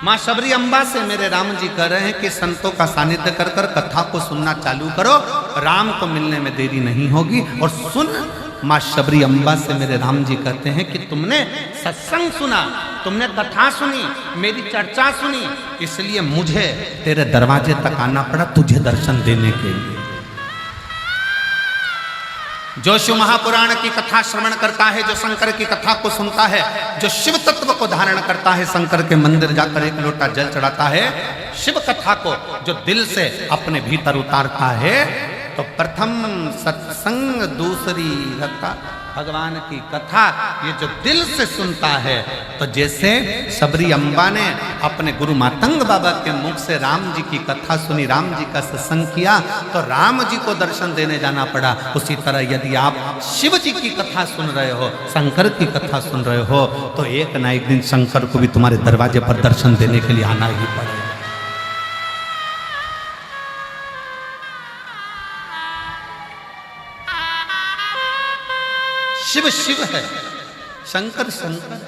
मां शबरी अम्बा से मेरे राम जी कह रहे हैं कि संतों का सानिध्य कर कर कथा को सुनना चालू करो, राम को मिलने में देरी नहीं होगी। और सुन, मां शबरी अम्बा से मेरे राम जी कहते हैं कि तुमने सत्संग सुना, तुमने कथा सुनी, मेरी चर्चा सुनी, इसलिए मुझे तेरे दरवाजे तक आना पड़ा तुझे दर्शन देने के लिए। जो शिव महापुराण की कथा श्रवण करता है, जो शंकर की कथा को सुनता है, जो शिव तत्व को धारण करता है, शंकर के मंदिर जाकर एक लोटा जल चढ़ाता है, शिव कथा को जो दिल से अपने भीतर उतारता है, तो प्रथम सत्संग, दूसरी रता भगवान की कथा, ये जो दिल से सुनता है, तो जैसे शबरी अम्बा ने अपने गुरु मातंग बाबा के मुख से राम जी की कथा सुनी, राम जी का सत्संग किया, तो राम जी को दर्शन देने जाना पड़ा। उसी तरह यदि आप शिव जी की कथा सुन रहे हो, शंकर की कथा सुन रहे हो, तो एक ना एक दिन शंकर को भी तुम्हारे दरवाजे पर दर्शन देने के लिए आना ही पड़ेगा। शिव शिव है, शंकर शंकर।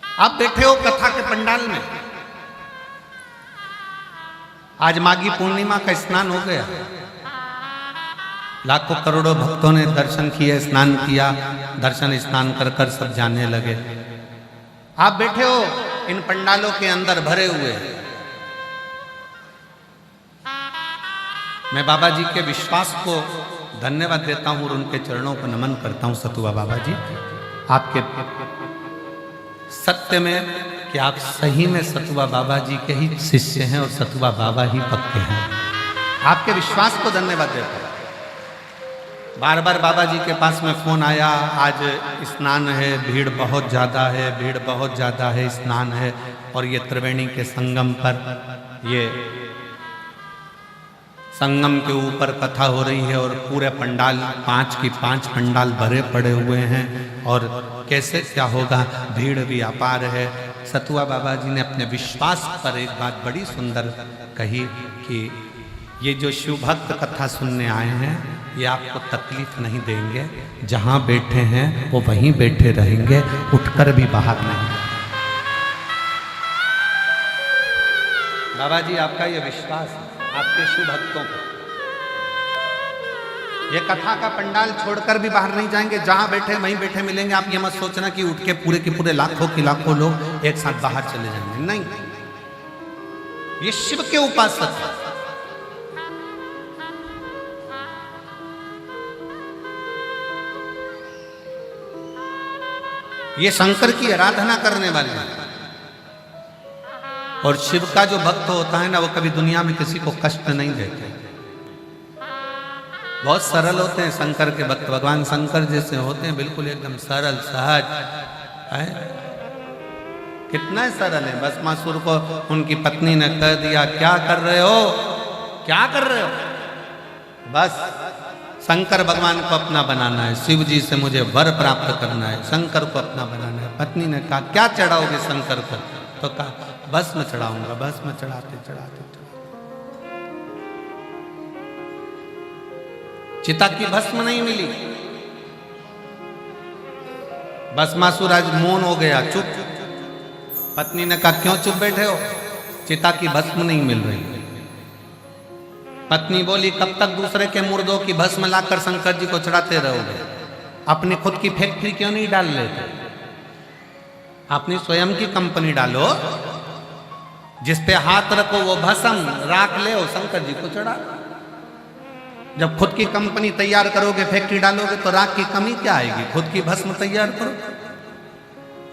आप बैठे हो कथा के पंडाल में, आज माघी पूर्णिमा का स्नान हो गया, लाखों करोड़ों भक्तों ने दर्शन किए, स्नान किया, दर्शन स्नान कर कर सब जाने लगे। आप बैठे हो इन पंडालों के अंदर भरे हुए। मैं बाबा जी के विश्वास को धन्यवाद देता हूं और उनके चरणों को नमन करता हूं। सतुआ बाबा जी, आपके सत्य में कि आप सही में सतुआ बाबा जी के ही शिष्य हैं और सतुआ बाबा ही पक्के हैं। आपके विश्वास को धन्यवाद देता हूं। बार बार बाबा जी के पास में फोन आया, आज स्नान है, भीड़ बहुत ज़्यादा है, भीड़ बहुत ज़्यादा है, स्नान है, और ये त्रिवेणी के संगम पर, ये संगम के ऊपर कथा हो रही है और पूरे पंडाल 5 की 5 पंडाल भरे पड़े हुए हैं, और कैसे क्या होगा, भीड़ भी अपार है। सतुआ बाबा जी ने अपने विश्वास पर एक बात बड़ी सुंदर कही कि ये जो शिव भक्त कथा सुनने आए हैं, ये आपको तकलीफ नहीं देंगे, जहाँ बैठे हैं वो वहीं बैठे रहेंगे, उठकर भी बाहर नहीं। बाबा जी, आपका ये विश्वास है आपके शिव भक्तों को। ये कथा का पंडाल छोड़कर भी बाहर नहीं जाएंगे, जहां बैठे वहीं बैठे मिलेंगे। आप ये मत सोचना कि उठ के पूरे के पूरे लाखों की लाखों लोग एक साथ बाहर चले जाएंगे, नहीं। ये शिव के उपासक है। ये शंकर की आराधना करने वाले हैं। और शिव का जो भक्त होता है ना, वो कभी दुनिया में किसी को कष्ट नहीं देते, बहुत सरल होते हैं शंकर के भक्त। भगवान शंकर जैसे होते हैं, बिल्कुल एकदम सरल सहज है। कितना सरल है। भस्मासुर को उनकी पत्नी ने कह दिया, क्या कर रहे हो, क्या कर रहे हो? बस शंकर भगवान को अपना बनाना है, शिव जी से मुझे वर प्राप्त करना है, शंकर को अपना बनाना है। पत्नी ने कहा, क्या चढ़ाओगे शंकर को? तो कहा, बस में चढ़ाऊंगा। बस में चढ़ाते चढ़ाते चिता की भस्म नहीं मिली। भस्मासुर आज मौन हो गया, चुप। पत्नी ने कहा, क्यों चुप बैठे हो? चिता की भस्म नहीं मिल रही। पत्नी बोली, कब तक दूसरे के मुर्दों की भस्म लाकर शंकर जी को चढ़ाते रहोगे? अपनी खुद की फैक्ट्री क्यों नहीं डाल लेते? अपनी स्वयं की कंपनी डालो, जिस पे हाथ रखो वो भस्म राख ले, शंकर जी को चढ़ा। जब खुद की कंपनी तैयार करोगे, फैक्ट्री डालोगे, तो राख की कमी क्या आएगी? खुद की भस्म तैयार करो।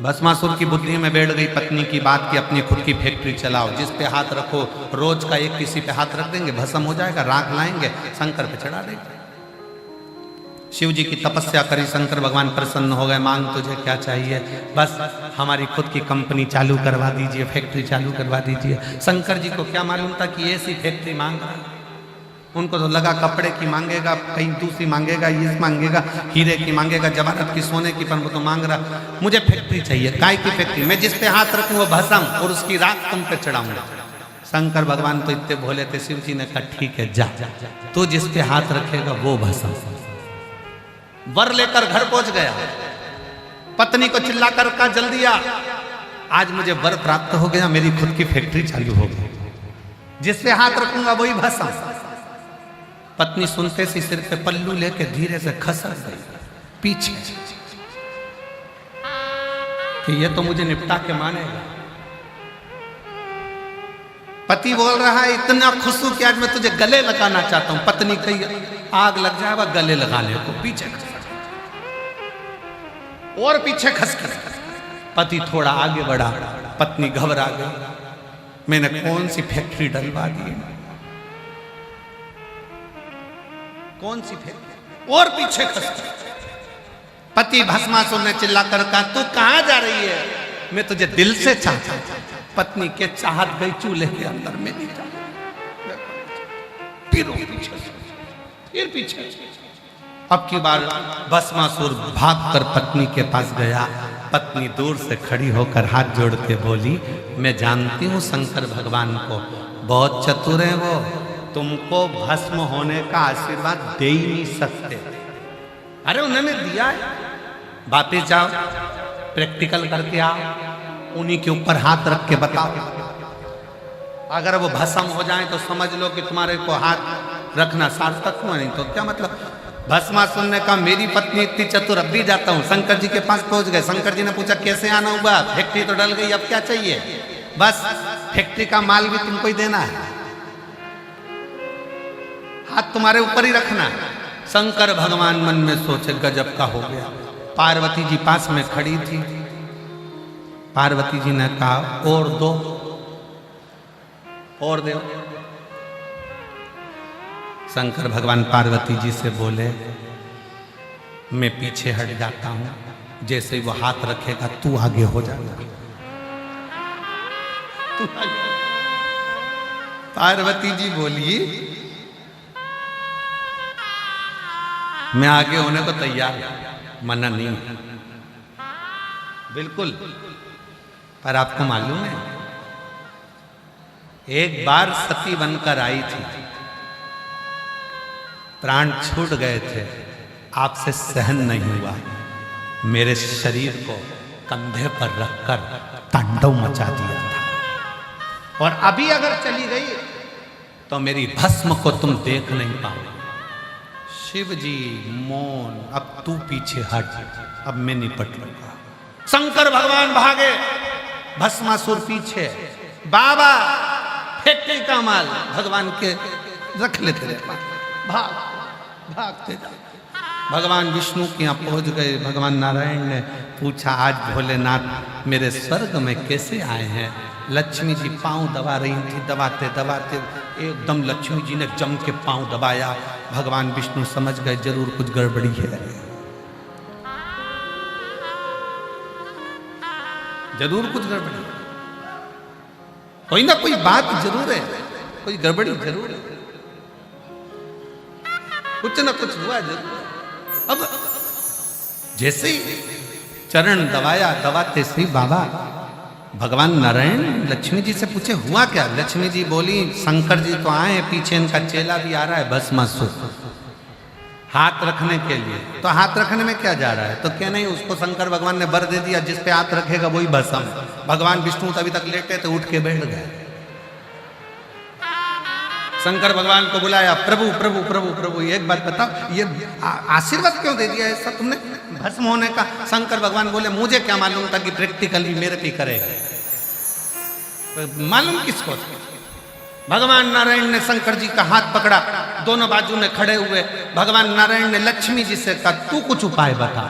भस्मासुर की बुद्धि में बैठ गई पत्नी की बात कि अपनी खुद की फैक्ट्री चलाओ, जिस पे हाथ रखो, रोज का एक किसी पे हाथ रख देंगे, भस्म हो जाएगा, राख लाएंगे, शंकर पे चढ़ा देंगे। शिव जी की तपस्या करी, शंकर भगवान प्रसन्न हो गए। मांग तुझे क्या चाहिए? बस हमारी खुद की कंपनी चालू करवा दीजिए, फैक्ट्री चालू करवा दीजिए। शंकर जी को क्या मालूम था कि ऐसी फैक्ट्री मांग रहा है। उनको तो लगा कपड़े की मांगेगा, कहीं दूसरी मांगेगा, ये मांगेगा, हीरे की मांगेगा, जवाहरत की, सोने की, पर वो तो मांग रहा मुझे फैक्ट्री चाहिए। काय की फैक्ट्री? मैं जिस पे हाथ रखूं वो भस्म और उसकी राख तुम पे चढ़ाऊंगा। शंकर भगवान तो इतने भोले थे, शिव जी ने कहा, ठीक है, जा, तो जिस पे हाथ रखेगा वो भस्म। वर लेकर घर पहुंच गया, पत्नी को चिल्लाकर कहा, जल्दी आ, आज मुझे वर प्राप्त हो गया, मेरी खुद की फैक्ट्री चालू हो गई, जिस पे हाथ रखूंगा वही भस्म। पत्नी सुनते सी सिर पे पल्लू लेके धीरे से खसक गई पीछे कि ये तो मुझे निपटा के मानेगा। पति बोल रहा है इतना खुश हूं कि आज मैं तुझे गले लगाना चाहता हूं। पत्नी कही आग लग जाएगा गले लगाने को, पीछे और पीछे खस कर। पति थोड़ा आगे बढ़ा, पत्नी घबरा गई, मैंने कौन सी फैक्ट्री डलवा दी, कौन सी फैक्ट्री, और पीछे खस कर। पति भस्मासुर ने चिल्ला कर कहा तू कहां जा रही है, मैं तुझे दिल से चाहता हूं। पत्नी के चाहत गई चूल्हे के अंदर में नहीं जा, फिर पीछे। अब की बार भस्मासुर भागकर पत्नी के पास गया। पत्नी दूर से खड़ी होकर हाथ जोड़ के बोली मैं जानती हूँ शंकर भगवान को, बहुत चतुर है वो, तुमको भस्म होने का आशीर्वाद दे ही नहीं सकते। अरे उन्होंने दिया है, वापिस जाओ प्रैक्टिकल करके आओ, उन्हीं के ऊपर हाथ रख के बताओ। अगर वो भस्म हो जाए तो समझ लो कि तुम्हारे को हाथ रखना सार्थक हुआ, नहीं तो क्या मतलब। भस्मासुर ने कहा मेरी पत्नी इतनी चतुर, अब भी जाता हूं। शंकर जी के पास पहुंच गए। शंकर जी ने पूछा कैसे आना हुआ, फैक्ट्री तो डल गई, अब क्या चाहिए। बस फैक्ट्री का माल भी तुमको ही देना है, हाथ तुम्हारे ऊपर ही रखना है। शंकर भगवान मन में सोचे गजब का हो गया। पार्वती जी पास में खड़ी थी। पार्वती जी ने कहा और दो, और दो। शंकर भगवान पार्वती जी से बोले मैं पीछे हट जाता हूं, जैसे ही वो हाथ रखेगा तू आगे हो जाएगा। पार्वती जी बोली मैं आगे होने को तैयार, मना नहीं बिल्कुल। पर आपको मालूम है एक बार सती बनकर आई थी, प्राण छूट गए थे, आपसे सहन नहीं हुआ, मेरे शरीर को कंधे पर रखकर तांडव मचा दिया था। और अभी अगर चली गई तो मेरी भस्म को तुम देख नहीं पाओगे। शिव जी मौन, अब तू पीछे हट, अब मैं निपट लूंगा। शंकर भगवान भागे, भस्मासुर पीछे। बाबा फैक्ट्री का माल भगवान के रख लेते रहे, भागते जाओ। भगवान विष्णु के यहाँ पहुंच गए। भगवान नारायण ने पूछा आज भोलेनाथ मेरे स्वर्ग में कैसे आए हैं। लक्ष्मी जी पांव दबा रही थी, दबाते दबाते एकदम लक्ष्मी जी ने जम के पांव दबाया। भगवान विष्णु समझ गए जरूर कुछ गड़बड़ी है, जरूर कुछ गड़बड़ी, कोई ना कोई बात जरूर है, कोई गड़बड़ी जरूर है, कुछ ना कुछ हुआ जरूर। अब जैसे ही चरण दबाया, दबाते से बाबा भगवान नारायण लक्ष्मी जी से पूछे हुआ क्या। लक्ष्मी जी बोली शंकर जी तो आए, पीछे इनका चेला भी आ रहा है भस्मासुर हाथ रखने के लिए। तो हाथ रखने में क्या जा रहा है, तो क्या नहीं, उसको शंकर भगवान ने वर दे दिया, जिस पे हाथ रखेगा वही भस्म। भगवान विष्णु तभी तक लेटे थे, उठ के बैठ गए। शंकर भगवान को बुलाया, प्रभु प्रभु प्रभु प्रभु एक बात बताओ, ये आशीर्वाद क्यों दे दिया ऐसा तुमने भस्म होने का। शंकर भगवान बोले मुझे क्या मालूम था कि प्रैक्टिकली मेरे पे करेगा, मालूम किसको था। भगवान नारायण ने शंकर जी का हाथ पकड़ा, दोनों बाजू में खड़े हुए। भगवान नारायण ने लक्ष्मी जी से कहा तू कुछ उपाय बता,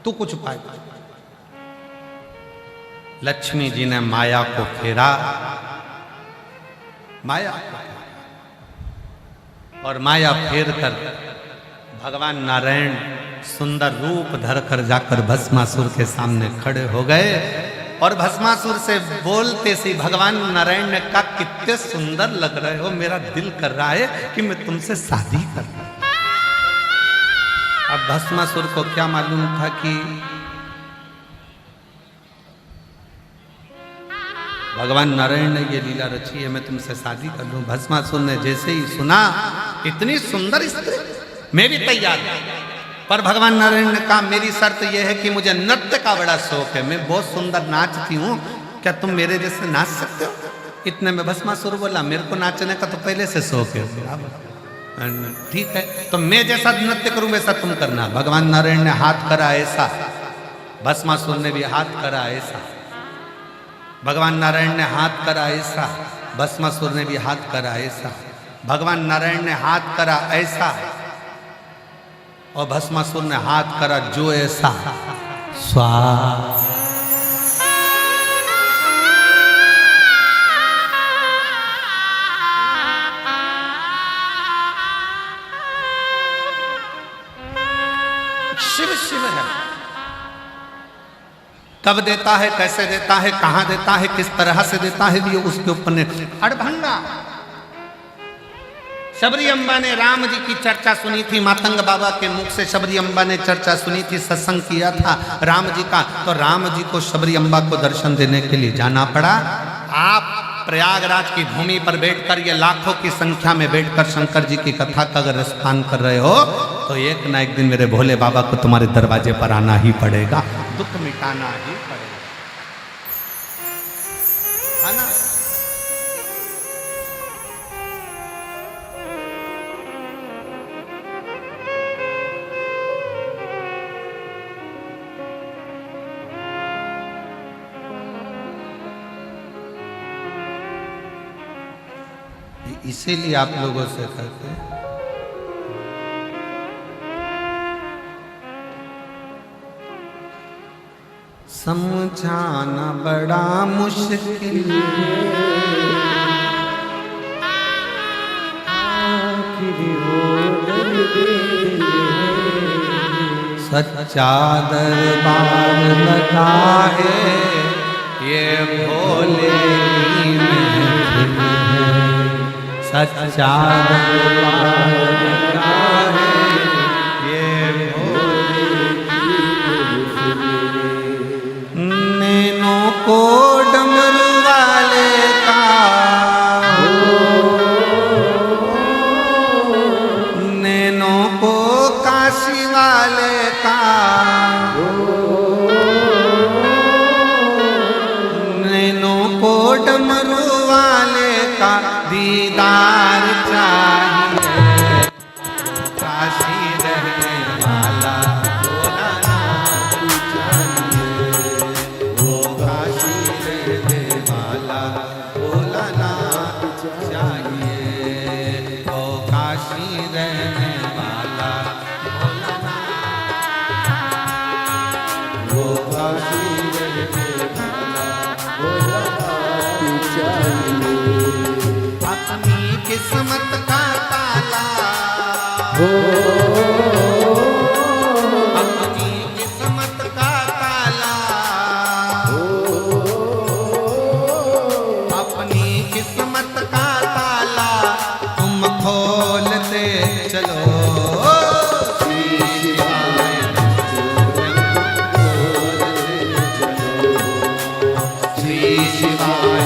तू कुछ उपाय बता। लक्ष्मी जी ने माया को फेरा, माया और माया फेर कर भगवान नारायण सुंदर रूप धरकर जाकर भस्मासुर के सामने खड़े हो गए। और भस्मासुर से बोलते से भगवान नारायण ने कहा कितने सुंदर लग रहे हो, मेरा दिल कर रहा है कि मैं तुमसे शादी करता। अब भस्मासुर को क्या मालूम था कि भगवान नारायण ने ये लीला रची है, मैं तुमसे शादी कर लूं। भस्मासुर ने जैसे ही सुना इतनी सुंदर स्त्री, मैं भी तैयार हूं, पर भगवान नारायण ने कहा मेरी शर्त यह है कि मुझे नृत्य का बड़ा शौक है, मैं बहुत सुंदर नाचती हूँ, क्या तुम मेरे जैसे नाच सकते हो? इतने में भस्मासुर बोला मेरे को नाचने का तो पहले से शौक है। ठीक है, तो मैं जैसा नृत्य करूं वैसा तुम करना। भगवान नारायण ने हाथ करा ऐसा, भस्मासुर ने भी हाथ करा ऐसा। भगवान नारायण ने हाथ करा ऐसा, भस्मासुर ने भी हाथ करा ऐसा। भगवान नारायण ने हाथ करा ऐसा और भस्मासुर ने हाथ करा जो ऐसा। स्वाहा। शिव शिव है। कब देता है, कैसे देता है, कहां देता है, किस तरह से देता है, ये उसके ऊपर ने अड़भंगा। शबरी अम्बा ने राम जी की चर्चा सुनी थी, मातंग बाबा के मुख से शबरी अम्बा ने चर्चा सुनी थी, सत्संग किया था राम जी का, तो राम जी को शबरी अम्बा को दर्शन देने के लिए जाना पड़ा। आप प्रयागराज की भूमि पर बैठकर, ये लाखों की संख्या में बैठकर शंकर जी की कथा का अगर रसपान कर रहे हो तो एक ना एक दिन मेरे भोले बाबा को तुम्हारे दरवाजे पर आना ही पड़ेगा, दुख मिटाना ही पड़ेगा, है ना? इसीलिए आप लोगों से कहते हैं समझाना बड़ा मुश्किल, सच्चा दरबार लगा है ये भोले की महफिल है, सच्चा दरबार लगा है ये भोले की महफिल। नैनों को डमरू वाले का, नैनों को काशी वाले का, नैनों को डमरू वाले का दीदार चाहिए, काशी रहने वाला भोलानाथ चाहिए, वो काशी रहने वाला भोलानाथ चाहिए, वो काशी रहने वाला भोलानाथ, वो काशी रहने वाला भोलानाथ चाहिए। अपनी किस्मत का ताला, अपनी किस्मत का ताला, अपनी किस्मत का ताला तुम खोलते चलो। श्री शिवाय श्री शिवाय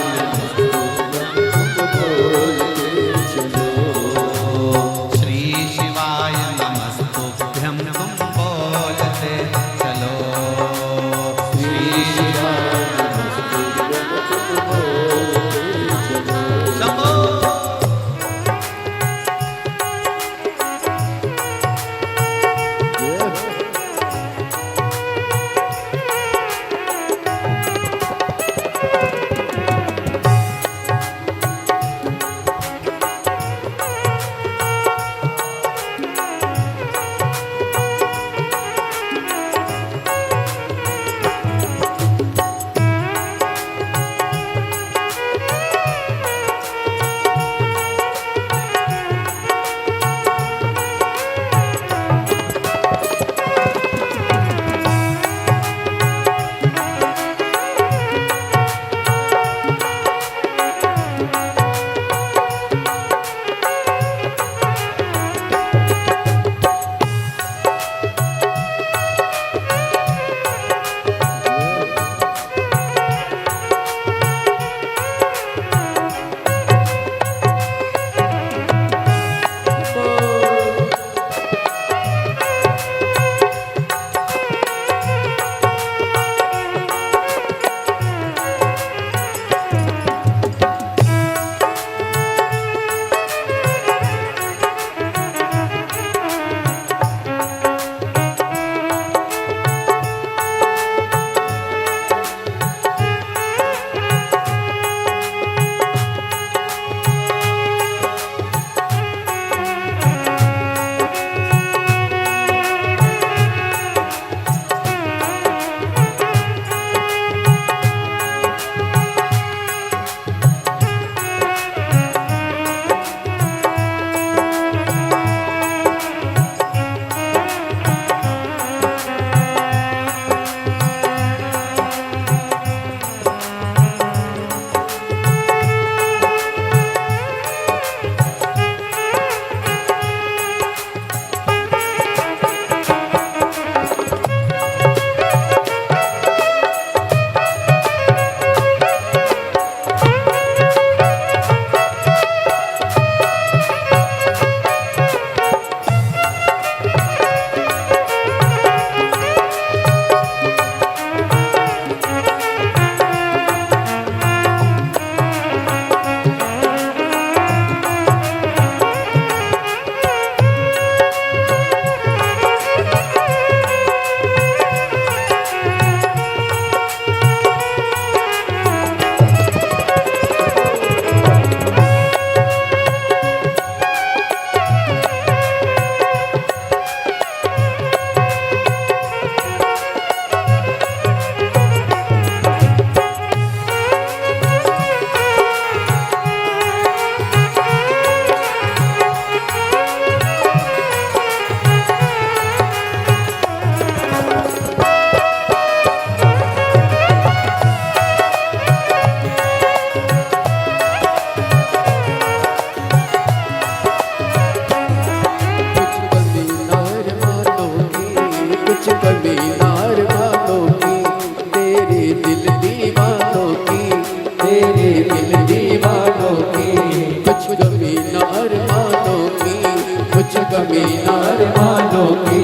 मीनार मानों की,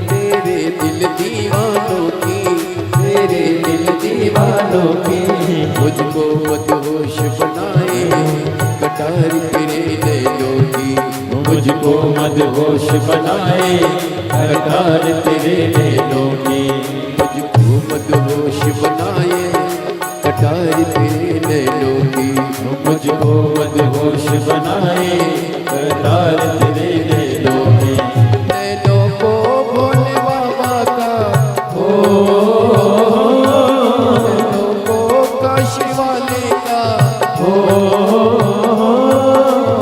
तेरे दिल दीवानों की, तेरे दिल दीवानों की। मुझको मदहोश बनाए कटार तेरे नैनों की, मुझको मदहोश बनाए कटार तेरे नैनों की, मुझको मदहोश बनाए कटार तेरे नैनों की, मुझको मदहोश बनाए कटार तेरे नैनों की। नैनों को भोले बाबा का हो, नैनों को काशी वाले का हो,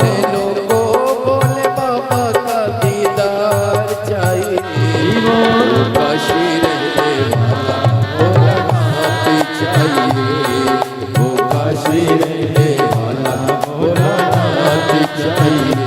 नैनों को भोले बाबा का दीदार चाहिए। काशी रहने वाला भोलानाथ चाहिए, वो काशी रहने वाला भोलानाथ चाहिए।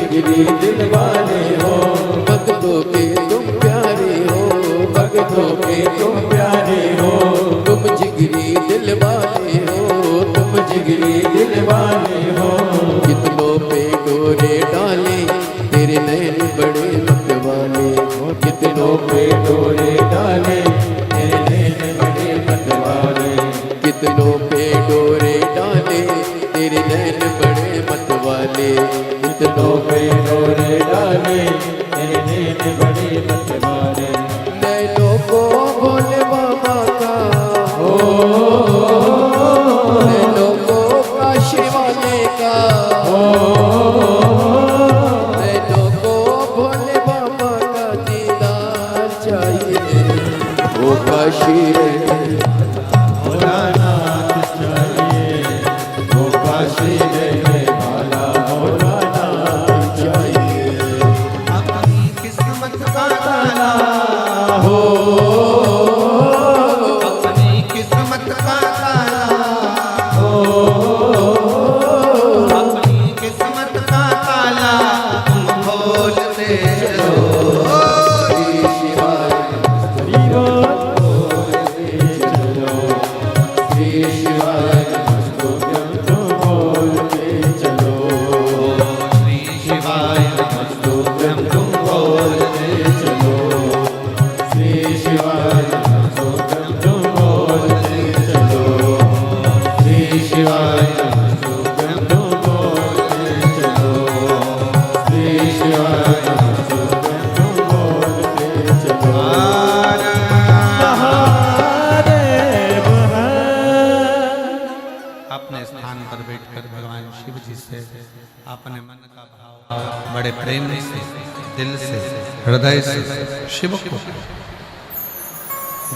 जिगरी दिल वाले हो, भक्तों के तुम प्यारे हो, भक्तों के तुम प्यारे हो, तुम जिगरी दिल वाले हो, तुम जिगरी दिल वाले हो। कितनों पे डोरे डाले तेरे नैन बड़े मत वाले, कितनों पे डोरे डाले तेरे नैन बड़े मत वाले, कितनों पे डोरे डाले तेरे नैन बड़े मत वाले, कितनों पे डोरे डाले तेरे नैन बड़े मत वाले। नैनों को भोले बाबा का हो, नैनों को काशी वाले का हो, नैनों को भोले बाबा का काशी रहने वाला मौलाना चाहिए।
अपनी किस्मत का ताला
हो
अपनी किस्मत का ताला
हो
अपनी किस्मत का ताला तुम खोलते चलो।
श्री शिवाय हरि बोल बोलते चलो। श्री शिवाय नमस्तुभ्यं तुम बोलते चलो।
श्री शिवाय नमस्तुभ्यं तुम बोलते
चलो। श्री शिवाय नमस्तुभ्यं तुम बोलते चलो। श्री शिवाय नमस्तुभ्यं तुम बोलते चलो। श्री शिवाय नमस्तुभ्यं तुम बोलते चलो। महादेव
अपने स्थान पर बैठकर भगवान शिव जी से अपने मन का भाव बड़े प्रेम से, दिल से, हृदय से शिव को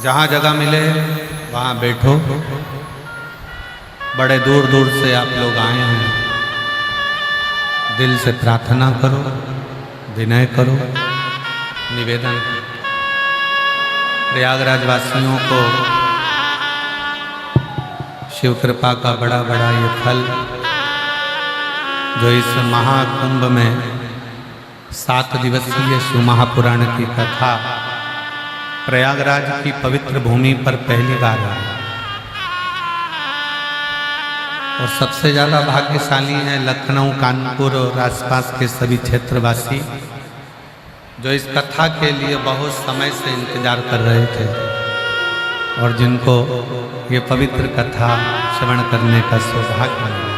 जहाँ जगह मिले वहाँ बैठो। बड़े दूर दूर से आप लोग आए हैं, दिल से प्रार्थना करो, विनय करो, निवेदन करो। प्रयागराज वासियों को शिव कृपा का बड़ा बड़ा ये फल जो इस महाकुंभ में 7 दिवसीय शिव महापुराण की कथा प्रयागराज की पवित्र भूमि पर पहली बार आई। और सबसे ज़्यादा भाग्यशाली हैं लखनऊ, कानपुर और आसपास के सभी क्षेत्रवासी जो इस कथा के लिए बहुत समय से इंतजार कर रहे थे और जिनको ये पवित्र कथा श्रवण करने का सौभाग्य मिला।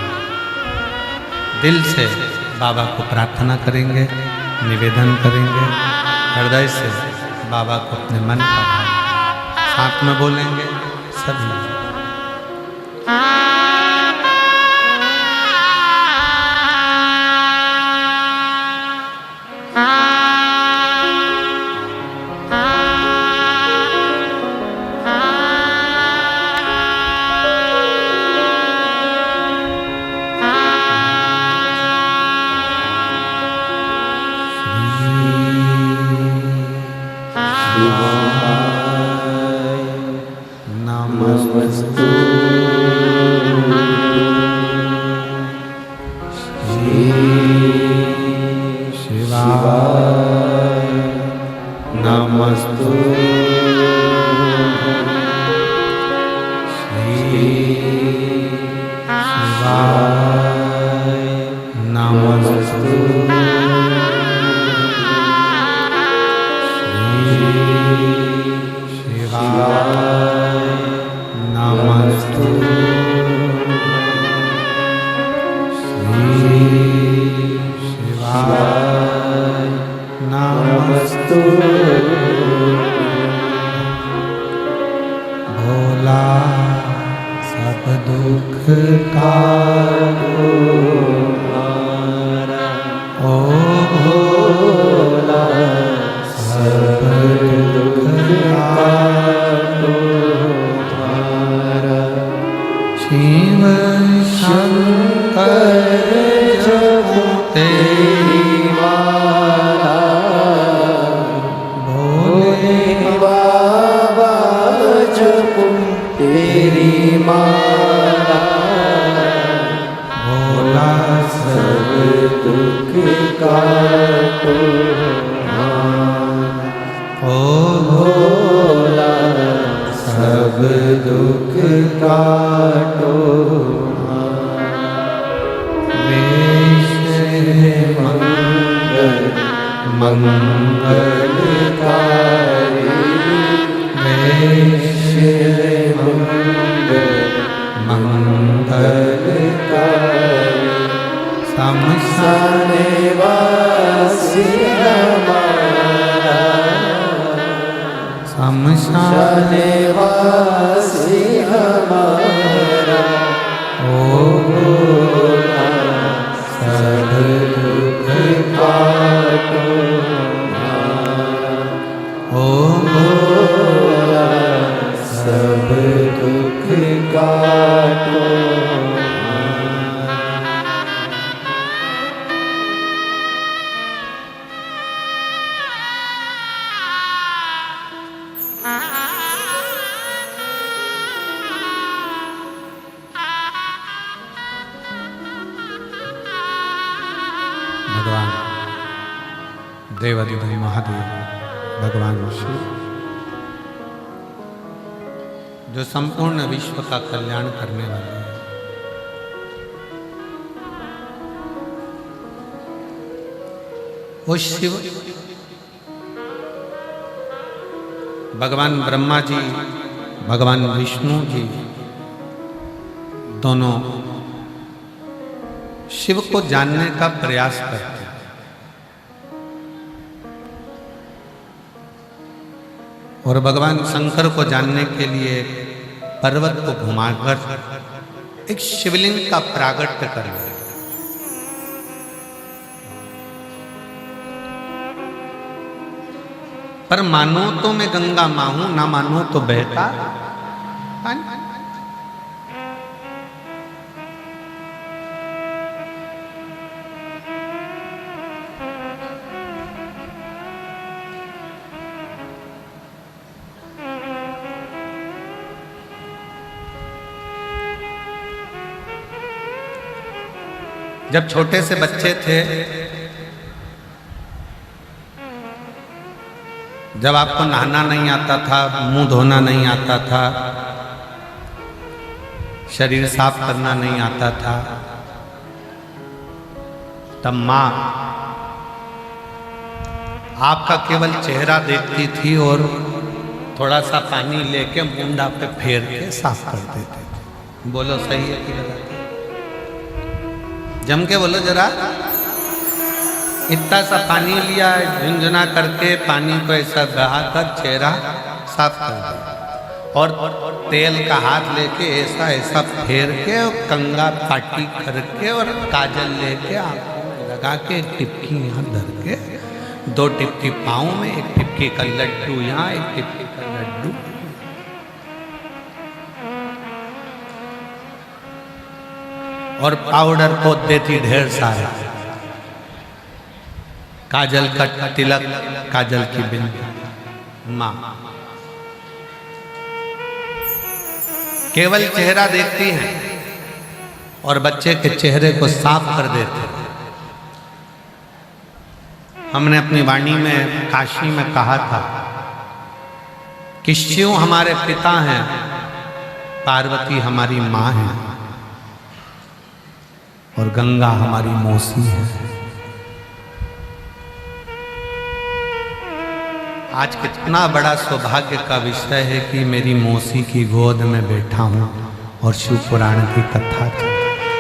दिल से बाबा को प्रार्थना करेंगे, निवेदन करेंगे, हृदय से बाबा को अपने मन का भाव साथ में बोलेंगे सभी।
नमस्तु शिवाय नमस्तु शिवाय नमस्तु शिवाय नमस्तु शिवाय नमस्तु। भोला सब दुख काटो हमारा, ओ भोला सब दुख काटो हमारा। शिव शंकर जपते माला, भोले बाबा जपो तेरी माला। भोला सब दुख काटो ओ भोला सब दुख काटो। मंगल मंगलकारी मंगल मंगलकारी। शमशाने वासी हमारा, शमशाने वासी हमारा। ओ भोला सब दुख काटो हमारा, ओ भोला सब दुख काटो हमारा।
भगवान देवाधिदेव महादेव भगवान शिव, जो संपूर्ण विश्व का कल्याण करने वाले हैं। वो शिव भगवान ब्रह्मा जी, भगवान विष्णु जी दोनों शिव को जानने का प्रयास करते हैं और भगवान शंकर को जानने के लिए पर्वत को घुमाकर एक शिवलिंग का प्रागट्य कर रहे हैं। पर मानो तो मैं गंगा मां हूं, ना मानो तो बहता पानी। जब छोटे से बच्चे थे, जब आपको नहाना नहीं आता था, मुंह धोना नहीं आता था, शरीर साफ करना नहीं आता था, तब मां आपका केवल चेहरा देखती थी और थोड़ा सा पानी लेके मुंडा पे फेर के साफ कर देते थे। बोलो सही है कि गलत है? जम के बोलो जरा। इतना सा पानी लिया, झुंझुना करके पानी को ऐसा बहाकर चेहरा साफ कर दिया और तेल का हाथ लेके ऐसा ऐसा फेर के और कंगा पाटी करके और काजल लेके आंखों लगा के एक टिपकी यहाँ धर के, 2 टिपकी पाँव में, एक टिपकी का लड्डू यहाँ, एक टिपकी का लड्डू, और पाउडर पोत देती ढेर सारा, काजल का तिलक, काजल की बिंदी। मां केवल चेहरा देखती है और बच्चे के चेहरे को साफ कर देते हैं। हमने अपनी वाणी में काशी में कहा था कि शिव हमारे पिता हैं, पार्वती हमारी मां है और गंगा हमारी मौसी है। आज कितना बड़ा सौभाग्य का विषय है कि मेरी मौसी की गोद में बैठा हूं और शिव पुराण की कथा चल रही है।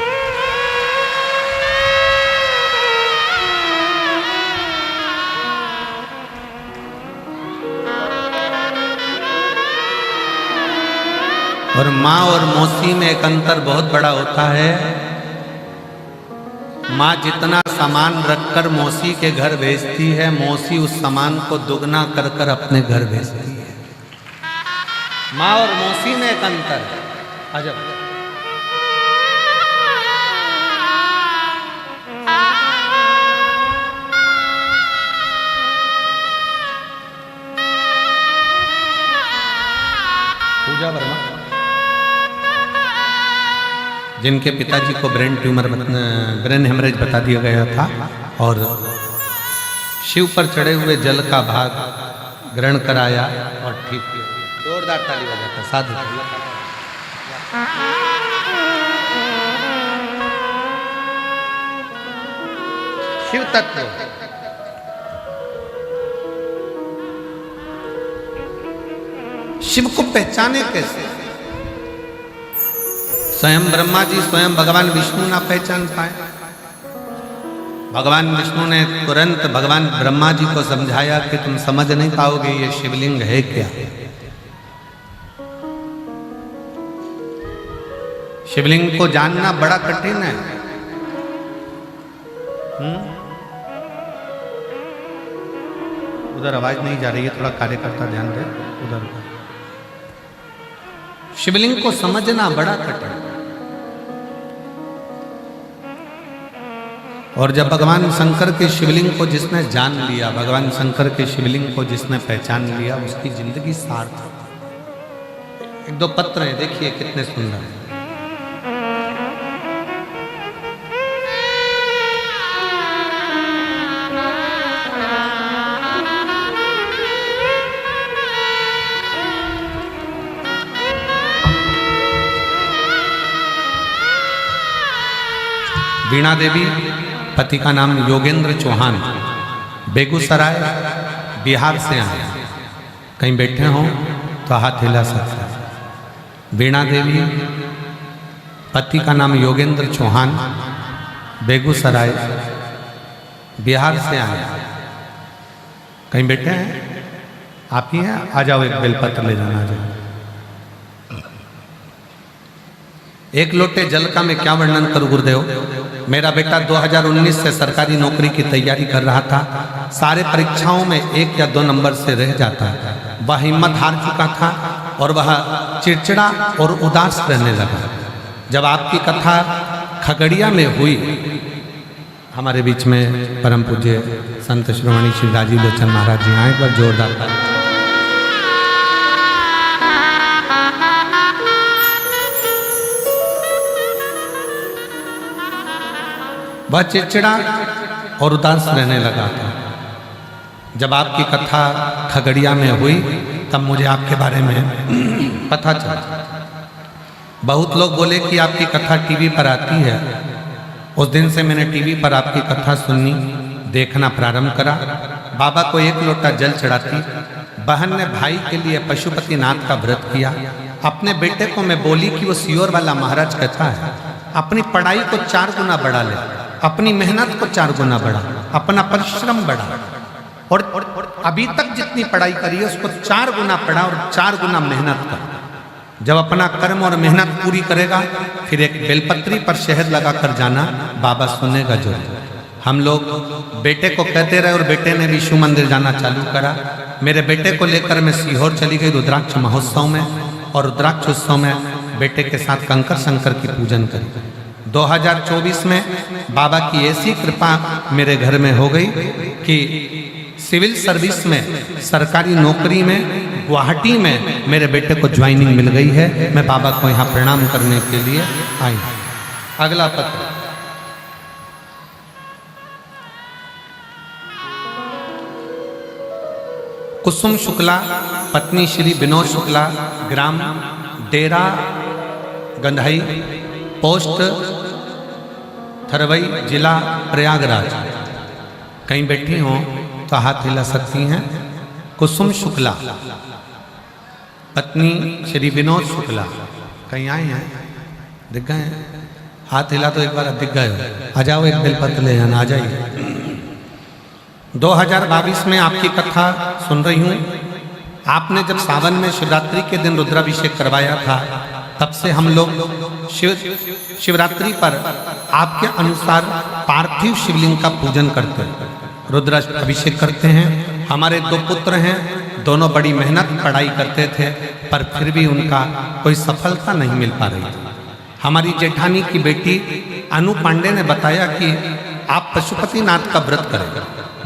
और माँ और मौसी में एक अंतर बहुत बड़ा होता है। माँ जितना सामान रखकर मौसी के घर भेजती है, मौसी उस सामान को दुगना कर कर अपने घर भेजती है। माँ और मौसी में एक अंतर है। अजब। पूजा वर्मा, जिनके पिताजी को ब्रेन हेमरेज बता दिया गया था और शिव पर चढ़े हुए जल का भाग ग्रहण कराया और ठीक किया। जोरदार ताली बजाता साधु। शिव तत्व शिव को पहचाने कैसे? स्वयं ब्रह्मा जी, स्वयं भगवान विष्णु ना पहचान पाए। भगवान विष्णु ने तुरंत भगवान ब्रह्मा जी को समझाया कि तुम समझ नहीं पाओगे ये शिवलिंग है क्या। शिवलिंग को जानना बड़ा कठिन है। उधर आवाज नहीं जा रही है, थोड़ा कार्यकर्ता ध्यान दे उधर। शिवलिंग को समझना बड़ा कठिन है। और जब भगवान शंकर के शिवलिंग को जिसने जान लिया, भगवान शंकर के शिवलिंग को जिसने पहचान लिया, उसकी जिंदगी सार्थक। 1-2 पत्र हैं, देखिए कितने सुंदर हैं। वीणा देवी, पति का नाम योगेंद्र चौहान, बेगूसराय बिहार से आए। कहीं बैठे हों तो हाथ हिला सकते हैं। वीणा देवी, पति का नाम योगेंद्र चौहान, बेगूसराय बिहार से आए। कहीं बैठे हैं? आप ही हैं? आ जाओ, एक बेलपत्र ले जाना। आ जाओ। एक लोटे जल का मैं क्या वर्णन करूं गुरुदेव। मेरा बेटा 2019 से सरकारी नौकरी की तैयारी कर रहा था। सारे परीक्षाओं में 1 या 2 नंबर से रह जाता। वह हिम्मत हार चुका था और वह चिड़चिड़ा और उदास रहने लगा। जब आपकी कथा खगड़िया में हुई, हमारे बीच में परम पूज्य संत श्रोमणी श्री राजीव लोचन महाराज जी आए। एक बार जोरदार। वह चिड़चिड़ा और उदास रहने लगा था। जब आपकी कथा खगड़िया में हुई तब मुझे आपके बारे में पता चला। बहुत लोग बोले कि आपकी कथा टीवी पर आती है। उस दिन से मैंने टीवी पर आपकी कथा सुननी, देखना प्रारंभ करा। बाबा को 1 लोटा जल चढ़ाती। बहन ने भाई के लिए पशुपतिनाथ का व्रत किया। अपने बेटे को मैं बोली कि वो सियोर वाला महाराज कहता है, अपनी पढ़ाई को 4 गुना बढ़ा ले, अपनी मेहनत को 4 गुना बढ़ा, अपना परिश्रम बढ़ा। और अभी तक जितनी पढ़ाई करी है उसको 4 गुना पढ़ा और 4 गुना मेहनत कर। जब अपना कर्म और मेहनत पूरी करेगा फिर एक बेलपत्री पर शहद लगा कर जाना, बाबा सुनेगा जो। हम लोग बेटे को कहते रहे और बेटे ने भी शिव मंदिर जाना चालू करा। मेरे बेटे को लेकर मैं सीहोर चली गई रुद्राक्ष महोत्सव में, और रुद्राक्ष उत्सव में बेटे के साथ कंकर शंकर की पूजन करी। 2024 में बाबा की ऐसी कृपा मेरे घर में हो गई कि सिविल सर्विस में, सरकारी नौकरी में, गुवाहाटी में मेरे बेटे को ज्वाइनिंग मिल गई है। मैं बाबा को यहाँ प्रणाम करने के लिए आई। अगला पत्र। कुसुम शुक्ला, पत्नी श्री विनोद शुक्ला, ग्राम डेरा गंधाई, पोस्ट थरवई, जिला प्रयागराज। कहीं बैठी हों तो हाथ हिला सकती हैं। कुसुम शुक्ला, पत्नी श्री विनोद शुक्ला। कहीं आए हैं? दिख गए? हाथ हिला तो एक बार दिख गए। आ जाओ, एक बेलपत्र ले जाना। आ जाइए। 2022 में आपकी कथा सुन रही हूँ। आपने जब सावन में शिवरात्रि के दिन रुद्राभिषेक करवाया था, तब से हम लोग शिवरात्रि पर आपके अनुसार पार्थिव शिवलिंग का पूजन करते हैं, रुद्राभिषेक करते हैं। हमारे 2 पुत्र हैं, दोनों बड़ी मेहनत पढ़ाई करते थे, पर फिर भी उनका कोई सफलता नहीं मिल पा रही थी। हमारी जेठानी की बेटी अनु पांडे ने बताया कि आप पशुपतिनाथ का व्रत करें,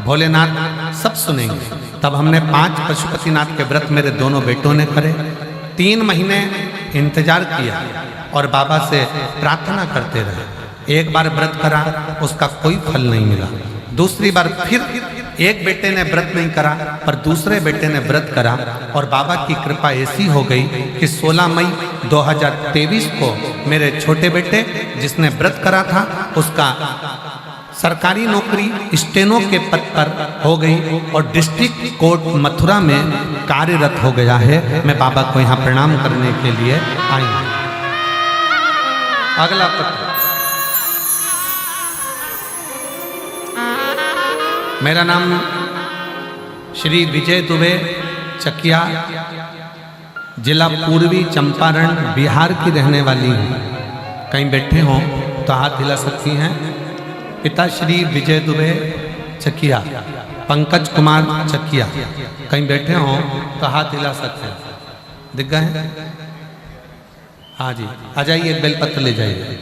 भोलेनाथ सब सुनेंगे। तब हमने 5 पशुपतिनाथ के व्रत मेरे दोनों बेटों ने करे। 3 महीने इंतजार किया और बाबा से प्रार्थना करते रहे। एक बार व्रत करा, उसका कोई फल नहीं मिला। दूसरी बार फिर एक बेटे ने व्रत नहीं करा, पर दूसरे बेटे ने व्रत करा, और बाबा की कृपा ऐसी हो गई कि 16 मई 2023 को मेरे छोटे बेटे जिसने व्रत करा था उसका सरकारी नौकरी स्टेनो के पद पर हो गई और डिस्ट्रिक्ट कोर्ट मथुरा में कार्यरत हो गया है। मैं बाबा को यहाँ प्रणाम करने के लिए आई हूँ। अगला पत्र। मेरा नाम श्री विजय दुबे, चकिया, जिला पूर्वी चंपारण, बिहार की रहने वाली हूँ। कहीं बैठे हों तो हाथ हिला सकती हैं। पिता श्री विजय दुबे, चकिया, पंकज कुमार, चकिया। कहीं बैठे हों तो हाथ हिला सकते हैं। दिख गए? हाँ जी, आ जाइए, एक बेलपत्र ले जाइए।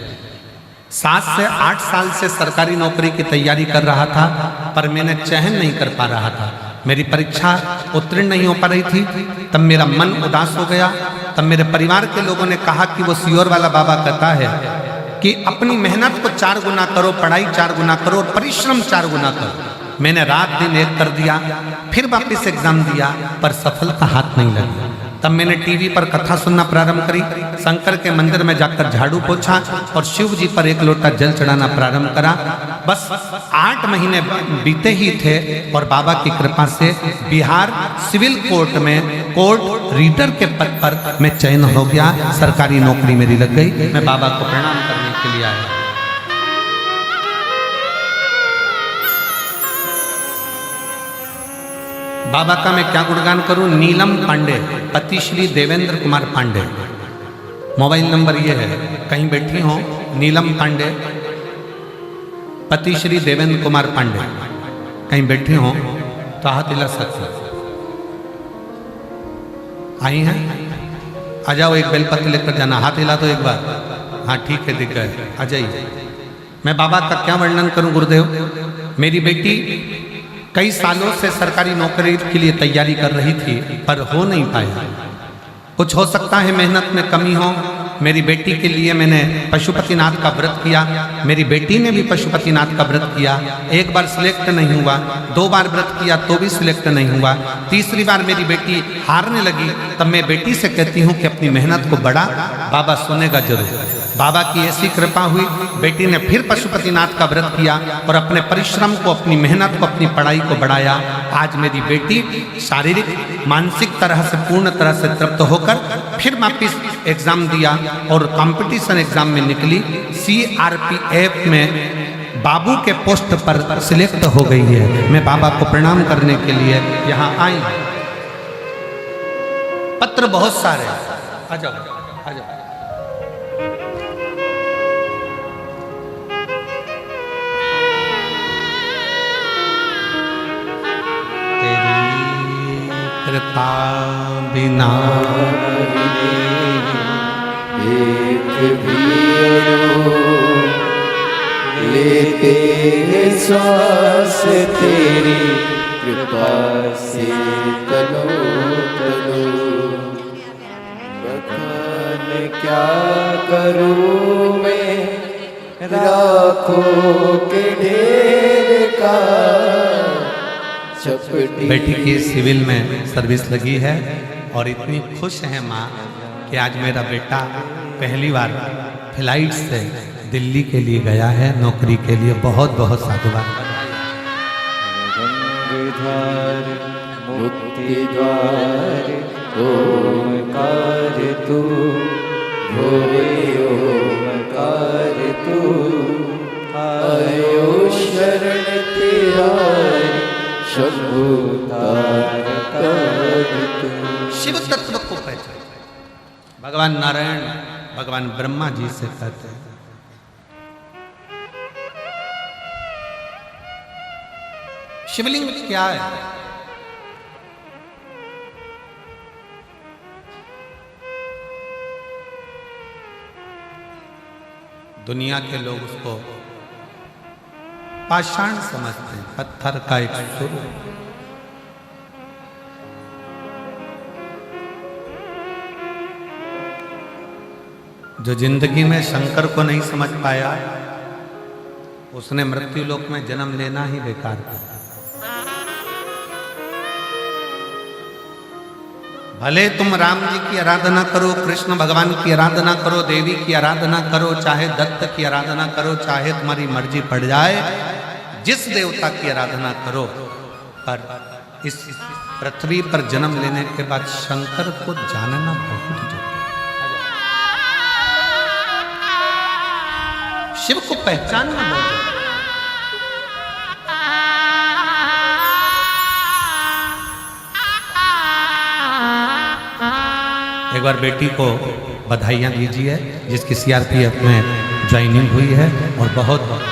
7 से 8 साल से सरकारी नौकरी की तैयारी कर रहा था, पर मैंने चयन नहीं कर पा रहा था। मेरी परीक्षा उत्तीर्ण नहीं हो पा रही थी। तब मेरा मन उदास हो गया। तब मेरे परिवार के लोगों ने कहा कि वो सियोर वाला बाबा कहता है कि अपनी मेहनत को 4 गुना करो, पढ़ाई 4 गुना करो और परिश्रम 4 गुना करो। मैंने रात दिन एक कर दिया, फिर वापस एग्जाम दिया, पर सफलता हाथ नहीं लगी। तब मैंने टीवी पर कथा सुनना प्रारंभ करी। शंकर के मंदिर में जाकर झाड़ू पोछा और शिव जी पर एक लोटा जल चढ़ाना प्रारंभ करा। बस 8 महीने बीते ही थे और बाबा की कृपा से बिहार सिविल कोर्ट में कोर्ट रीडर के पद पर मैं चयन हो गया। सरकारी नौकरी मेरी लग गई। मैं बाबा को प्रणाम करने के लिए आया। बाबा का मैं क्या गुणगान करूं। नीलम पांडे, पति श्री देवेंद्र कुमार पांडे। मोबाइल नंबर ये है, कहीं बैठी हो नीलम पांडे, पति श्री देवेंद्र कुमार पांडे, कहीं बैठी हो तो हाथ हिला सकते आई हैं। आ जाओ, एक बेलपत्र लेकर जाना। हाथ हिला तो एक बार। हाँ ठीक है, दिख गए, आ जाइए। मैं बाबा का क्या वर्णन करूं गुरुदेव। मेरी बेटी कई सालों से सरकारी नौकरी के लिए तैयारी कर रही थी पर हो नहीं पाया। कुछ हो सकता है मेहनत में कमी हो। मेरी बेटी के लिए मैंने पशुपतिनाथ का व्रत किया। मेरी बेटी ने भी पशुपतिनाथ का व्रत किया। एक बार सिलेक्ट नहीं हुआ, 2 बार व्रत किया तो भी सिलेक्ट नहीं हुआ। तीसरी बार मेरी बेटी हारने लगी। तब मैं बेटी से कहती हूँ कि अपनी मेहनत को बढ़ा, बाबा सुनेगा जरूर। बाबा की ऐसी कृपा हुई, बेटी ने फिर पशुपतिनाथ का व्रत किया और अपने परिश्रम को, अपनी मेहनत को, अपनी पढ़ाई को बढ़ाया। आज मेरी बेटी शारीरिक मानसिक तरह से पूर्ण तरह से तृप्त होकर फिर वापिस एग्जाम दिया और कंपटीशन एग्जाम में निकली। CRPF में बाबू के पोस्ट पर सिलेक्ट हो गई है। मैं बाबा को प्रणाम करने के लिए यहाँ आई। पत्र बहुत सारे, आ जाओ आ जाओ। कृपा बिना
एक भी लेते हैं श्वास तेरी कृपा से तनो तनो। बखान क्या करूं मैं राखों के ढेर का।
बेटी की सिविल में सर्विस लगी है और इतनी खुश है माँ कि आज मेरा बेटा पहली बार फ्लाइट से दिल्ली के लिए गया है नौकरी के लिए। बहुत बहुत साधुवाद।
गंगाधार मुक्ति द्वार ओमकार तू, भोरे ओमकार तू। आयो शरण तिहारी शंभु तारक तू।
शिव तत्व को पहचान भगवान नारायण, भगवान ब्रह्मा जी से कहते हैं। शिवलिंग क्या है? दुनिया के लोग उसको पाषाण समझते हैं, पत्थर का एक स्वरूप। जो जिंदगी में शंकर को नहीं समझ पाया उसने मृत्यु लोक में जन्म लेना ही बेकार किया। भले तुम राम जी की आराधना करो, कृष्ण भगवान की आराधना करो, देवी की आराधना करो, चाहे दत्त की आराधना करो, चाहे तुम्हारी मर्जी पड़ जाए, जिस देवता की आराधना करो, पर इस पृथ्वी पर जन्म लेने के बाद शंकर को जानना बहुत जरूरी है। शिव को पहचानना बहुत जरूरी है। एक बार बेटी को बधाइयाँ दीजिए जिसकी CRPF में ज्वाइनिंग हुई है और बहुत बहुत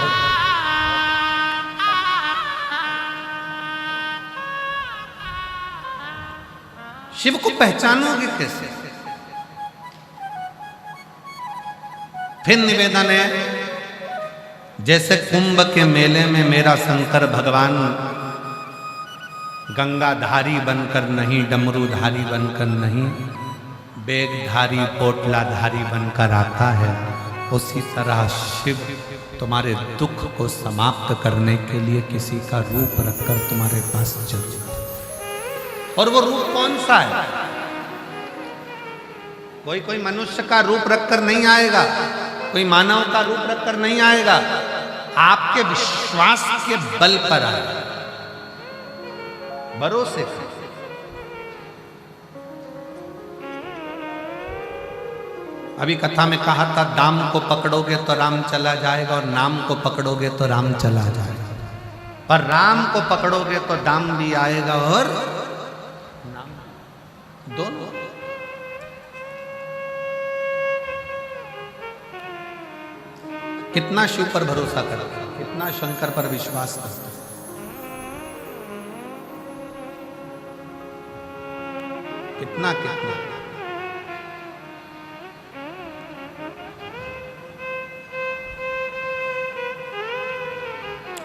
शिव को पहचानोगे कैसे? फिर निवेदन है, जैसे कुंभ के मेले में मेरा शंकर भगवान गंगाधारी बनकर नहीं, डमरूधारी बनकर नहीं, बेगधारी पोटलाधारी बनकर आता है, उसी तरह शिव तुम्हारे दुख को समाप्त करने के लिए किसी का रूप रखकर तुम्हारे पास चल जाता है। और वो रूप कौन सा है? कोई कोई मनुष्य का रूप रखकर नहीं आएगा, कोई मानव का रूप रखकर नहीं आएगा, आपके विश्वास के बल पर आएगा, भरोसे से। अभी कथा में कहा था, दाम को पकड़ोगे तो राम चला जाएगा और नाम को पकड़ोगे तो राम चला जाएगा, पर राम को पकड़ोगे तो दाम भी आएगा और नाम, दोनों। कितना शिव पर भरोसा करते हैं, कितना शंकर पर विश्वास करते हैं। कितना कितना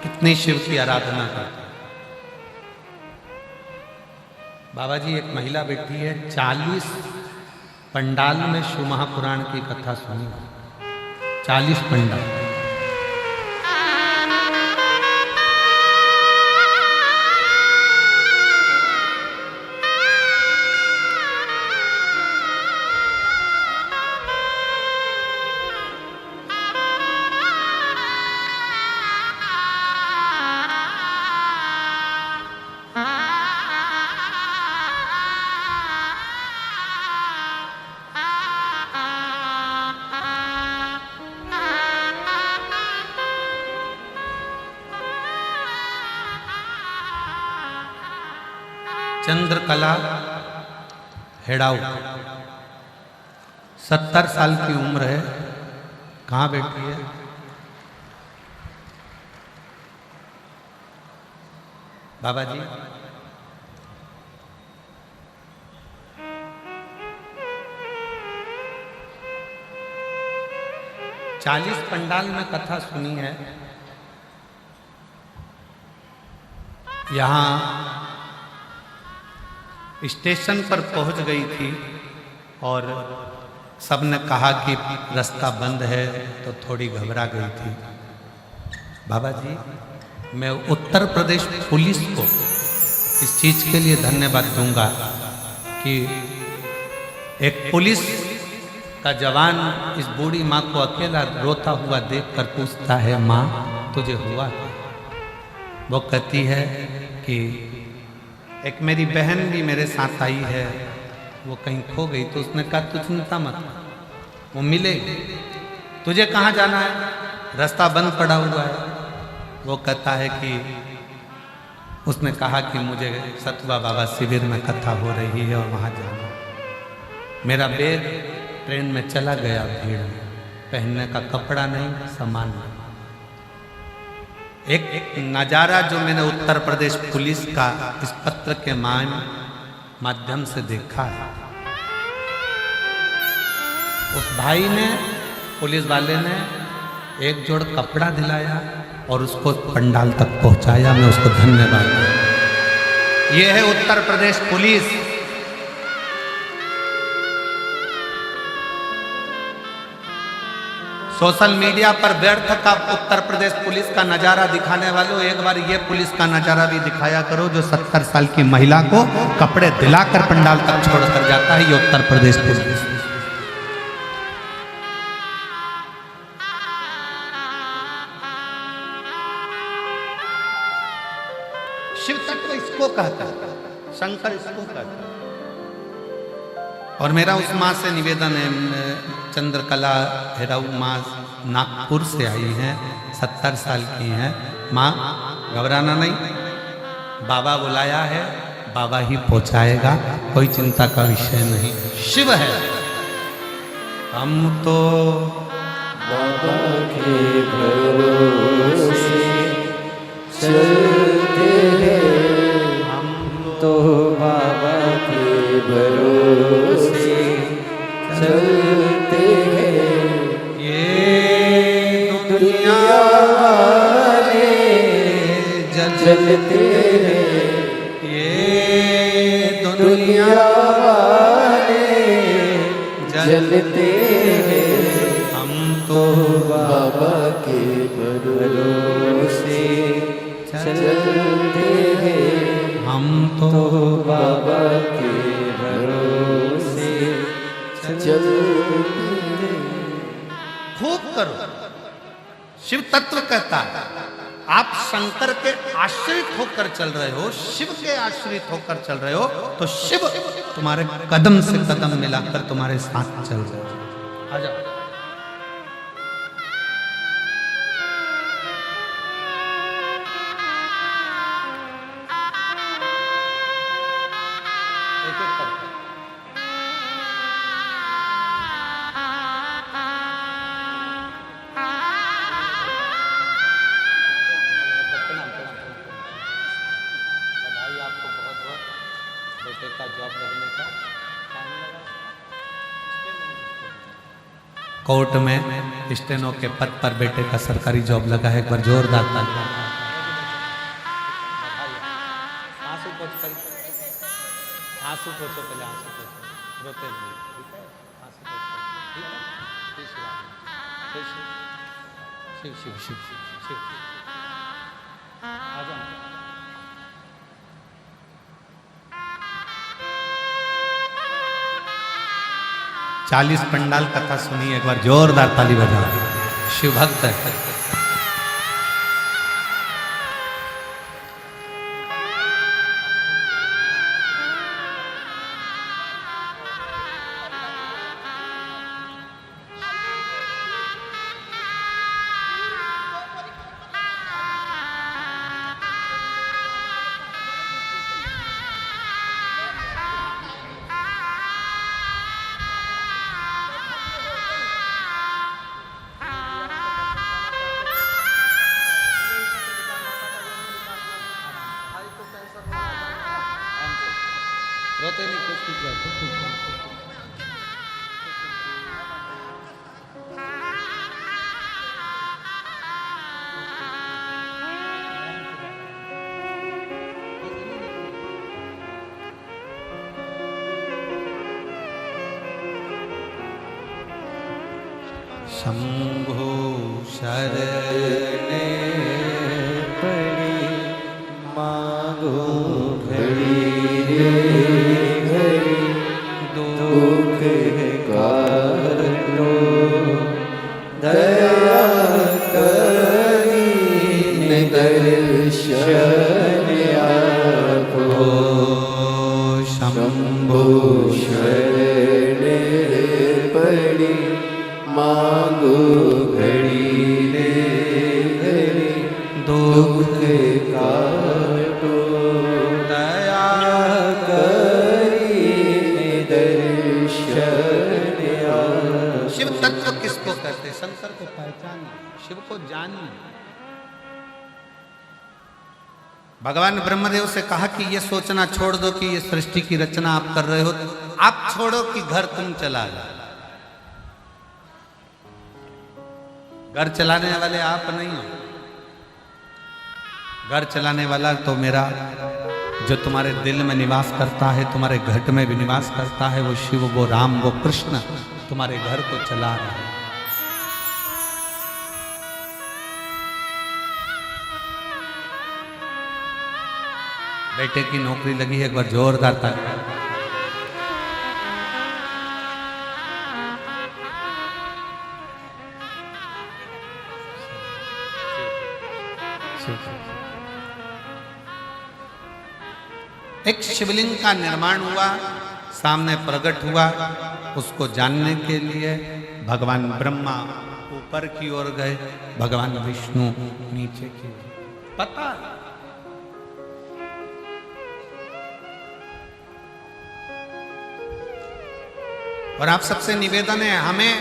कितनी शिव की आराधना करते हैं। बाबा जी, एक महिला बैठी है, 40 पंडाल में शिव महापुराण की कथा सुनी, 40 पंडाल। चंद्रकला हेड़ाऊ, 70 साल की उम्र है। कहाँ बैठी है? बाबा जी, चालीस पंडाल में कथा सुनी है। यहाँ स्टेशन पर पहुंच गई थी और सबने कहा कि रास्ता बंद है, तो थोड़ी घबरा गई थी। बाबा जी, मैं उत्तर प्रदेश पुलिस को इस चीज़ के लिए धन्यवाद दूंगा कि एक पुलिस का जवान इस बूढ़ी माँ को अकेला रोता हुआ देखकर पूछता है, माँ तुझे हुआ क्या? वो कहती है कि एक मेरी बहन भी मेरे साथ आई है, वो कहीं खो गई। तो उसने कहा तू चिंता मत, वो मिलेगी। तुझे कहाँ जाना है? रास्ता बंद पड़ा हुआ है। वो कहता है कि उसने कहा कि मुझे सतुआ बाबा शिविर में कथा हो रही है और वहाँ जाना। मेरा बैग ट्रेन में चला गया भीड़ में, पहनने का कपड़ा नहीं, सामान नहीं। एक नज़ारा जो मैंने उत्तर प्रदेश पुलिस का इस पत्र के माध्यम से देखा है, उस भाई ने, पुलिस वाले ने एक जोड़ कपड़ा दिलाया और उसको पंडाल तक पहुंचाया। मैं उसको धन्यवाद दूं। ये है Uttar Pradesh police. Social media पर व्यर्थ का उत्तर प्रदेश पुलिस का नजारा दिखाने वालों, एक बार ये पुलिस का नजारा भी दिखाया करो जो 70 साल की महिला को कपड़े दिलाकर पंडाल तक छोड़कर जाता है। ये उत्तर प्रदेश पुलिस। शिव तत्व इसको कहता है, शंकर इसको कहता है। और मेरा उस माँ से निवेदन है, चंद्रकला हेराऊ माँ नागपुर से आई हैं, 70 साल की हैं। माँ घबराना नहीं, बाबा बुलाया है, बाबा ही पहुँचाएगा, कोई चिंता का विषय नहीं। शिव है। हम तो
बाबा के भरोसे चलते हैं, हम तो बाबा के भरोसे चलते हैं।
ये दुनिया
वाले जलते हैं,
ये
दुनिया वाले जलते हैं।
हम तो
बाबा के भरोसे चलते हैं,
हम तो
बाबा के भरोसे चलती है।
खूब करो। शिव तत्व कहता है आप शंकर के आश्रित होकर चल रहे हो, शिव के आश्रित होकर चल रहे हो, तो शिव तुम्हारे कदम से कदम मिलाकर तुम्हारे साथ चल रहे हो। आ जाओ। कोर्ट में स्टेनो के पद पर बेटे का सरकारी जॉब लगा है। एक बार जोरदार ताली। आंसू पोंछ कर, आंसू पोंछो पहले, आंसू पोंछो, रोते नहीं, ठीक है? आंसू पोंछो, ठीक है? शिव शिव शिव शिव शिव। आ जाओ। 40 पंडाल कथा सुनी, एक बार जोरदार ताली बजाओ। शिव भक्त है। रोते नहीं, कुछ कुछ शंभो शरणे
पड़ी मांगो घड़ी रे दुख काटो दया करी दर्शन आपो शंभो शरणे पड़ी मांगो घड़ी रे घड़ी दुख काटो
दया
करी दर्शन आपो।
शिव तत्व किसको कहते? शंकर को पहचान, शिव को जान। भगवान ब्रह्मदेव से कहा कि ये सोचना छोड़ दो कि ये सृष्टि की रचना आप कर रहे हो, आप छोड़ो कि घर तुम चला लो। घर चलाने वाले आप नहीं हो। घर चलाने वाला तो मेरा जो तुम्हारे दिल में निवास करता है, तुम्हारे घट में भी निवास करता है, वो शिव, वो राम, वो कृष्ण तुम्हारे घर को चला रहा है। बेटे की नौकरी लगी है, एक बार जोरदार ताली। एक शिवलिंग का निर्माण हुआ, सामने प्रकट हुआ। उसको जानने के लिए भगवान ब्रह्मा ऊपर की ओर गए, भगवान विष्णु नीचे की ओर। पता और आप सबसे निवेदन है, हमें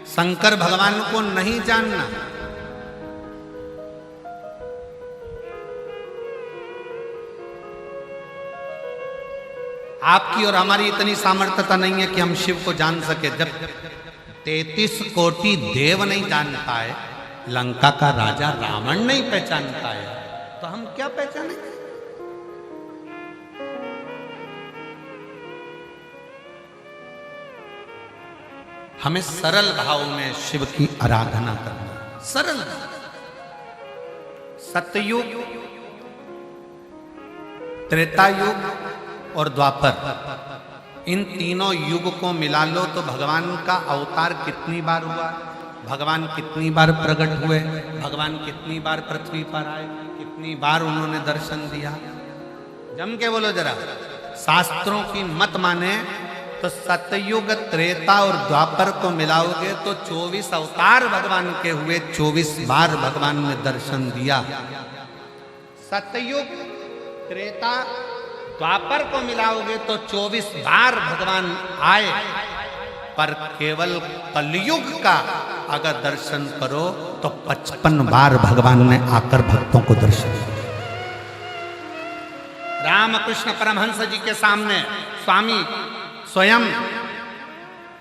शंकर भगवान को नहीं जानना। आपकी और हमारी इतनी सामर्थ्यता नहीं है कि हम शिव को जान सके। जब 33 कोटि देव नहीं जान पाए, लंका का राजा रावण नहीं पहचान पाया, तो हम क्या पहचानेंगे? हमें सरल भाव में शिव की आराधना करना। सरल सतयुग, त्रेता युग और द्वापर, इन तीनों युग को मिला लो तो भगवान का अवतार कितनी बार हुआ, भगवान कितनी बार प्रकट हुए, भगवान कितनी बार पृथ्वी पर आए, कितनी बार उन्होंने दर्शन दिया। जम के बोलो जरा। शास्त्रों की मत माने तो सतयुग, त्रेता और द्वापर को मिलाओगे तो 24 अवतार भगवान के हुए, 24 बार भगवान ने दर्शन दिया। सतयुग, त्रेता, द्वापर को मिलाओगे तो 24 बार भगवान आए, पर केवल कलयुग का अगर दर्शन करो तो 55 बार भगवान ने आकर भक्तों को दर्शन दिया। रामकृष्ण परमहंस जी के सामने, स्वामी स्वयं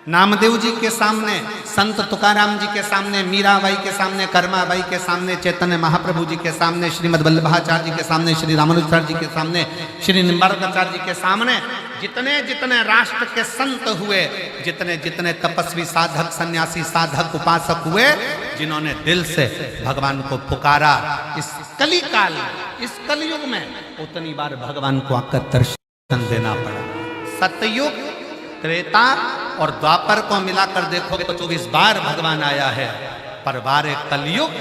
नामदेव जी के सामने, संत तुकाराम जी के सामने, मीराबाई के सामने, कर्माबाई के सामने, चैतन्य महाप्रभु जी के सामने, श्रीमद् वल्लभाचार्य जी के सामने, श्री रामानुजाचार्य जी के सामने, श्री निम्बार्काचार्य जी के सामने, जितने जितने राष्ट्र के संत हुए, जितने जितने तपस्वी साधक, सन्यासी साधक, उपासक हुए, जिन्होंने दिल से भगवान को पुकारा, इस कली काल, इस कलयुग में उतनी बार भगवान को आकर दर्शन देना पड़ा। सतयुग, त्रेता और द्वापर को मिलाकर देखोगे तो 24 बार भगवान आया है, पर बारे कलयुग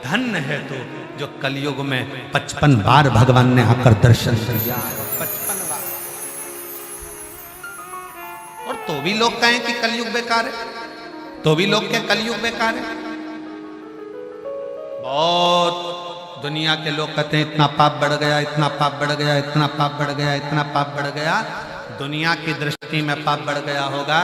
धन्य है तो जो कलयुग में 55 बार भगवान ने आकर दर्शन दिया। 55 बार। और तो भी लोग कहें कि कलयुग बेकार है, तो भी लोग कहें कलयुग बेकार है। बहुत दुनिया के लोग कहते हैं इतना पाप बढ़ गया, इतना पाप बढ़ गया, इतना पाप बढ़ गया, इतना पाप बढ़ गया। दुनिया की दृष्टि में पाप बढ़ गया होगा।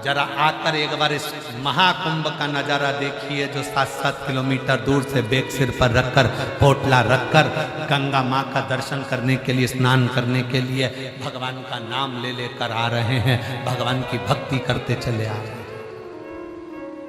जरा आकर एक बार इस महाकुंभ का नजारा देखिए, जो 7-7 किलोमीटर दूर से बेग सिर पर रखकर, पोटला रखकर गंगा माँ का दर्शन करने के लिए, स्नान करने के लिए भगवान का नाम ले लेकर आ रहे हैं, भगवान की भक्ति करते चले आ रहे हैं।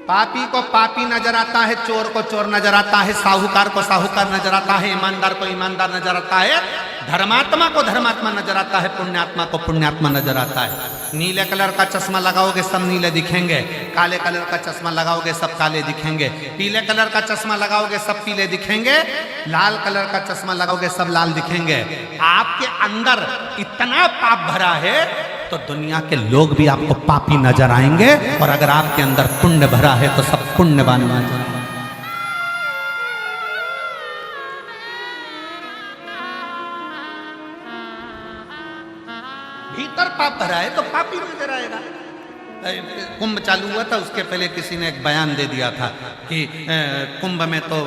पापी को पापी नजर आता है, चोर को चोर नजर आता है, साहूकार को साहूकार नजर आता है, ईमानदार को ईमानदार नजर आता है, धर्मात्मा को धर्मात्मा नजर आता है, पुण्यात्मा को पुण्यात्मा नजर आता है। नीले कलर का चश्मा लगाओगे सब नीले दिखेंगे, काले कलर का चश्मा लगाओगे सब काले दिखेंगे, पीले कलर का चश्मा लगाओगे सब पीले दिखेंगे, लाल कलर का चश्मा लगाओगे सब लाल दिखेंगे। आपके अंदर इतना पाप भरा है तो दुनिया के लोग भी आपको पापी नजर आएंगे, और अगर आपके अंदर पुण्य भरा है तो सब पुण्यवान नजर आएंगे। भीतर पाप भरा है तो पापी नजर आएगा। कुंभ चालू हुआ था, उसके पहले किसी ने एक बयान दे दिया था कि कुंभ में तो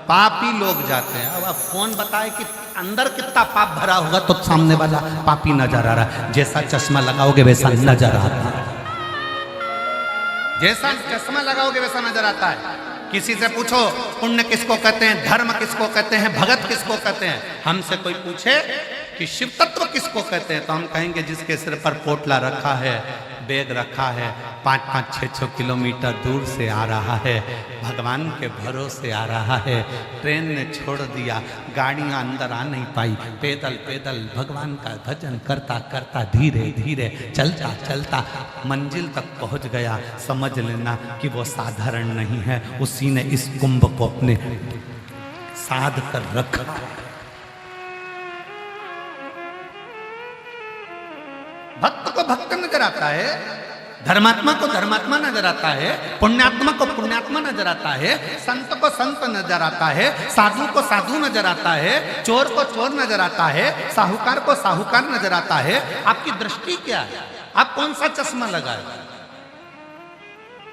पापी लोग जाते हैं। अब कौन बताए कि अंदर कितना पाप भरा होगा तो सामने वाला पापी नजर आ रहा है। जैसा चश्मा लगाओगे वैसा नजर आता है, जैसा चश्मा लगाओगे वैसा नजर आता है। किसी से पूछो पुण्य किसको कहते हैं, धर्म किसको कहते हैं, भगत किसको कहते हैं। हमसे कोई पूछे कि शिव तत्व किसको कहते हैं तो हम कहेंगे जिसके सिर पर पोटला रखा है, बेग रखा है, 5-5, 6-6 किलोमीटर दूर से आ रहा है, भगवान के भरोसे आ रहा है। ट्रेन ने छोड़ दिया, गाड़ियां अंदर आ नहीं पाई, पैदल पैदल भगवान का भजन करता करता धीरे धीरे चलता चलता मंजिल तक पहुंच गया। समझ लेना कि वो साधारण नहीं है, उसी ने इस कुंभ को अपने साध कर रखा। भक्त को भक्त नजर आता है, धर्मात्मा को धर्मात्मा नजर आता है, पुण्यात्मा को पुण्यात्मा नजर आता है, संत को संत नजर आता है, साधु को साधु नजर आता है, चोर को चोर नजर आता है, साहूकार को साहूकार नजर आता है। आपकी दृष्टि क्या है, आप कौन सा चश्मा लगाए,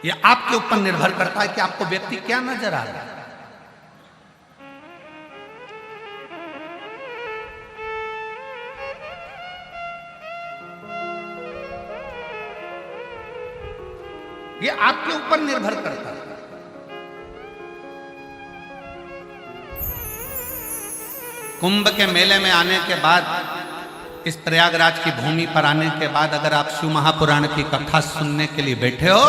यह आपके ऊपर निर्भर करता है कि आपको व्यक्ति क्या नजर आ रहा है। ये आपके ऊपर निर्भर करता है। कुंभ के मेले में आने के बाद, इस प्रयागराज की भूमि पर आने के बाद अगर आप शिव महापुराण की कथा सुनने के लिए बैठे हो,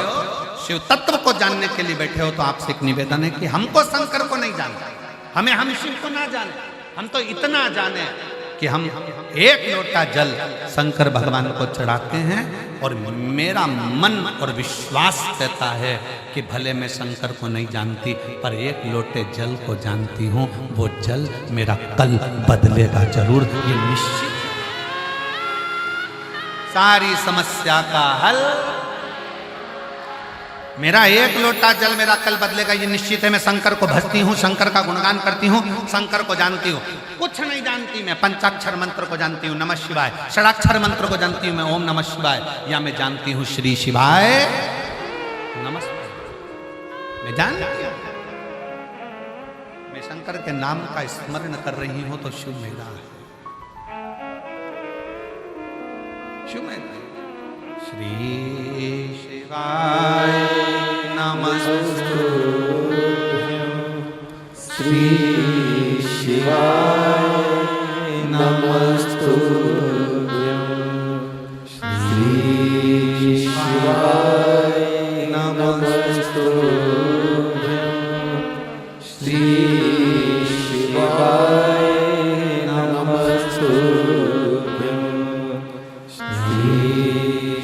शिव तत्व को जानने के लिए बैठे हो, तो आपसे एक निवेदन है कि हमको शंकर को नहीं जानना, हम शिव को ना जाने, हम तो इतना जाने कि हम एक लोटा जल शंकर भगवान को चढ़ाते हैं, और मेरा मन और विश्वास कहता है कि भले मैं शंकर को नहीं जानती पर एक लोटे जल को जानती हूँ, वो जल मेरा कल बदलेगा जरूर, ये निश्चित। सारी समस्या का हल। मेरा एक लोटा जल मेरा कल बदलेगा ये निश्चित है। मैं शंकर को भजती हूँ, शंकर का गुणगान करती हूँ, शंकर को जानती हूँ। कुछ नहीं जानती मैं, पंचाक्षर मंत्र को जानती हूँ, नमः शिवाय। षडाक्षर मंत्र को जानती हूँ मैं, ओम नमः शिवाय। या मैं जानती हूँ श्री शिवाय नमस्ते। मैं जानती हूँ मैं शंकर के नाम का स्मरण कर रही हूँ तो शुभ मेरा है, शुभ मेरा। श्री शिवाय नमस्तुभ्यं,
श्री शिवाय नमस्तुभ्यं, श्री शिवाय नमस्तुभ्यं, श्री शिवाय नमस्तुभ्यं, श्री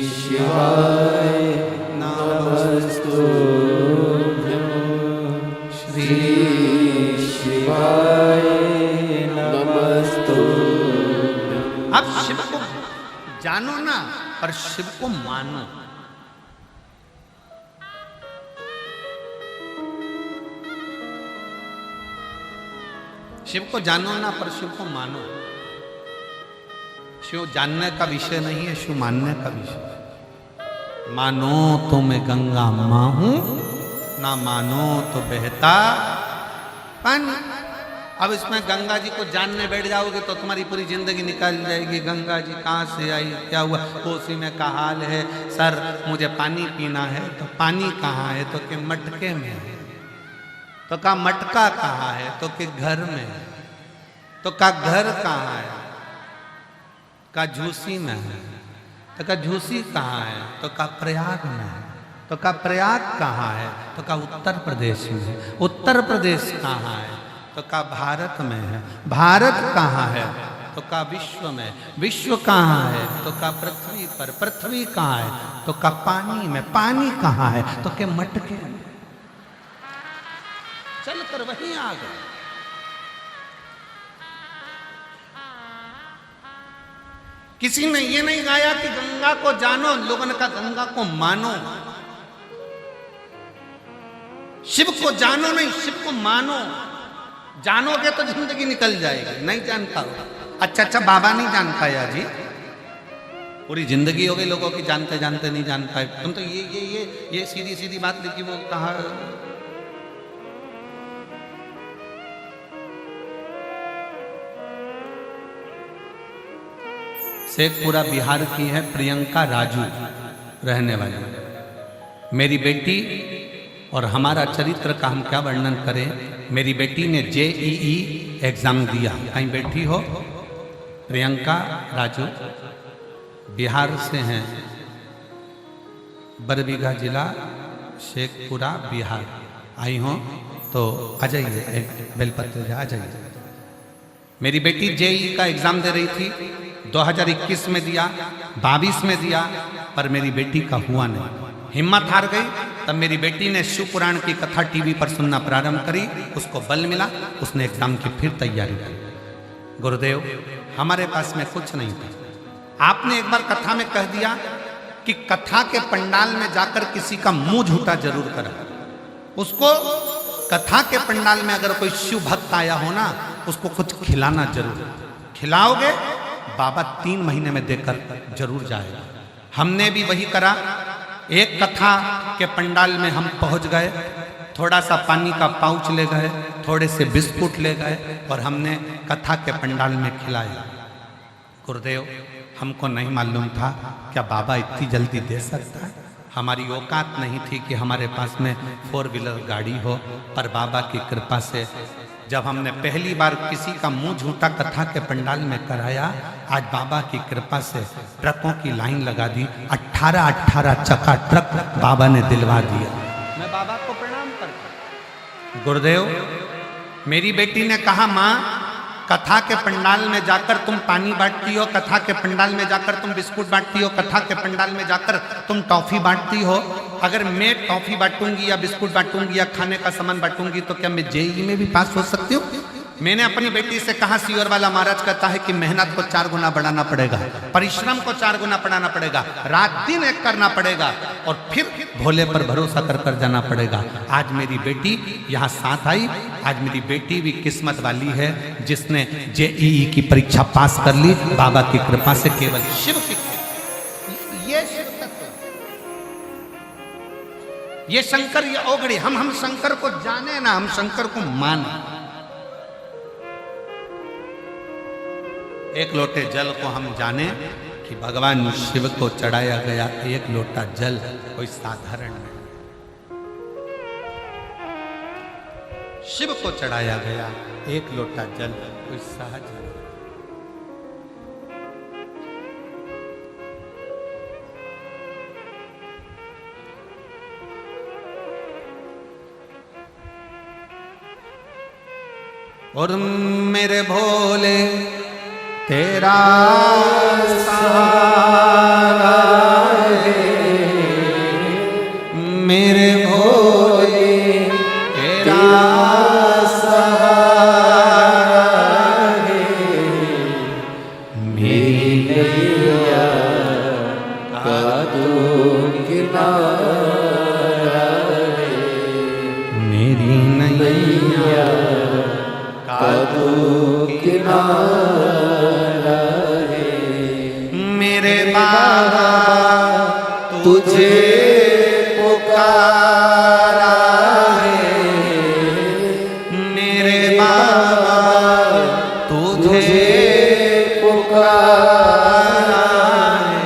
शिवाय नमस्तुभ्यं, श्री शिवाय नमस्तुभ्यं।
अब शिव को जानो ना, पर शिव को मानो। शिव को जानो ना, पर शिव को मानो। शिव जानने का विषय नहीं है, शिव मानने का विषय। मानो तो मैं गंगा मां हूं, ना मानो तो बहता पानी। अब इसमें गंगा जी को जानने बैठ जाओगे तो तुम्हारी पूरी जिंदगी निकल जाएगी। गंगा जी कहाँ से आई, क्या हुआ, कोसी में का हाल है। सर मुझे पानी पीना है, तो पानी कहाँ है, तो के मटके में है। तो का मटका कहाँ है, तो के घर में है। तो का घर कहाँ है, का झूसी में है। तो का झूसी कहाँ है, तो का प्रयाग में है। तो का प्रयाग कहाँ है, तो का उत्तर प्रदेश में है। उत्तर प्रदेश कहाँ है, तो का भारत में है। भारत कहाँ है, तो का विश्व में। विश्व कहाँ है, तो का पृथ्वी पर। पृथ्वी कहाँ है, तो का पानी में। पानी कहाँ है, तो के मटके में। चल कर वहीं आ गए। किसी ने ये नहीं गाया कि गंगा को जानो, लोगों ने कहा गंगा को मानो। शिव को जानो नहीं, शिव को मानो। जानोगे तो जिंदगी निकल जाएगी। नहीं जान पाओ। अच्छा बाबा नहीं जान पाया जी, पूरी जिंदगी हो गई लोगों की जानते जानते नहीं जान पाए। तुम तो ये सीधी सीधी बात लिखी, वो कहा शेखपुरा बिहार की है प्रियंका राजू रहने वाली। मेरी बेटी और हमारा चरित्र का हम क्या वर्णन करें। मेरी बेटी ने JEE एग्जाम दिया। कहीं बैठी हो, प्रियंका राजू बिहार से हैं, बरबीघा जिला शेखपुरा बिहार। आई हो तो आ जाइए, बेलपत्र आ जाइए। मेरी बेटी JEE का एग्जाम दे रही थी, 2021 में दिया, 22 में दिया, पर मेरी बेटी का हुआ नहीं। हिम्मत हार गई। तब मेरी बेटी ने शिव पुराण की कथा टीवी पर सुनना प्रारंभ करी। उसको बल मिला, उसने एग्जाम की फिर तैयारी की। गुरुदेव हमारे पास में कुछ नहीं था। आपने एक बार कथा में कह दिया कि कथा के पंडाल में जाकर किसी का मुंह झूठा जरूर करा। उसको कथा के पंडाल में अगर कोई शिव भक्त आया हो ना, उसको कुछ खिलाना जरूर। खिलाओगे, बाबा 3 महीने में देकर जरूर जाएगा। हमने भी वही करा। एक कथा के पंडाल में हम पहुंच गए, थोड़ा सा पानी का पाउच ले गए, थोड़े से बिस्कुट ले गए और हमने कथा के पंडाल में खिलाया। गुरुदेव हमको नहीं मालूम था क्या बाबा इतनी जल्दी दे सकता है। हमारी औकात नहीं थी कि हमारे पास में 4 व्हीलर गाड़ी हो, पर बाबा की कृपा से जब हमने पहली बार किसी का मुंह झूठा कथा के पंडाल में कराया, आज बाबा की कृपा से ट्रकों की लाइन लगा दी। 18 चक्का ट्रक बाबा ने दिलवा दिया। मैं बाबा को प्रणाम करता। गुरुदेव मेरी बेटी ने कहा, माँ कथा के पंडाल में जाकर तुम पानी बांटती हो, कथा के पंडाल में जाकर तुम बिस्कुट बांटती हो, कथा के पंडाल में जाकर तुम टॉफी बांटती हो। अगर मैं टॉफी बांटूंगी या बिस्कुट बांटूंगी या खाने का सामान बांटूंगी तो क्या मैं JEE में भी पास हो सकती हूँ? मैंने अपनी बेटी से कहा, सियोर वाला महाराज कहता है कि मेहनत को 4 गुना बढ़ाना पड़ेगा, परिश्रम को 4 गुना बढ़ाना पड़ेगा, रात दिन एक करना पड़ेगा और फिर भोले पर भरोसा कर जाना पड़ेगा। आज मेरी बेटी यहाँ साथ आई। आज मेरी बेटी भी किस्मत वाली है जिसने जेईई की परीक्षा पास कर ली बाबा की कृपा से, केवल शिव की। ये शिव तत्व, ये शंकर, ये ओगड़ी। हम शंकर को जाने ना, हम शंकर को माने। एक लोटे जल को हम जाने कि भगवान शिव को चढ़ाया गया एक लोटा जल कोई साधारण नहीं, शिव को चढ़ाया गया एक लोटा जल कोई सहज नहीं। और मेरे भोले तेरा सहारा है, मेरे भोले तेरा सहारा है, मेरी नैया का तू किनारा है, मेरी नैया का तू किनारा है, मेरे बाबा तुझे पुकारा है, मेरे बाबा तुझे पुकारा है,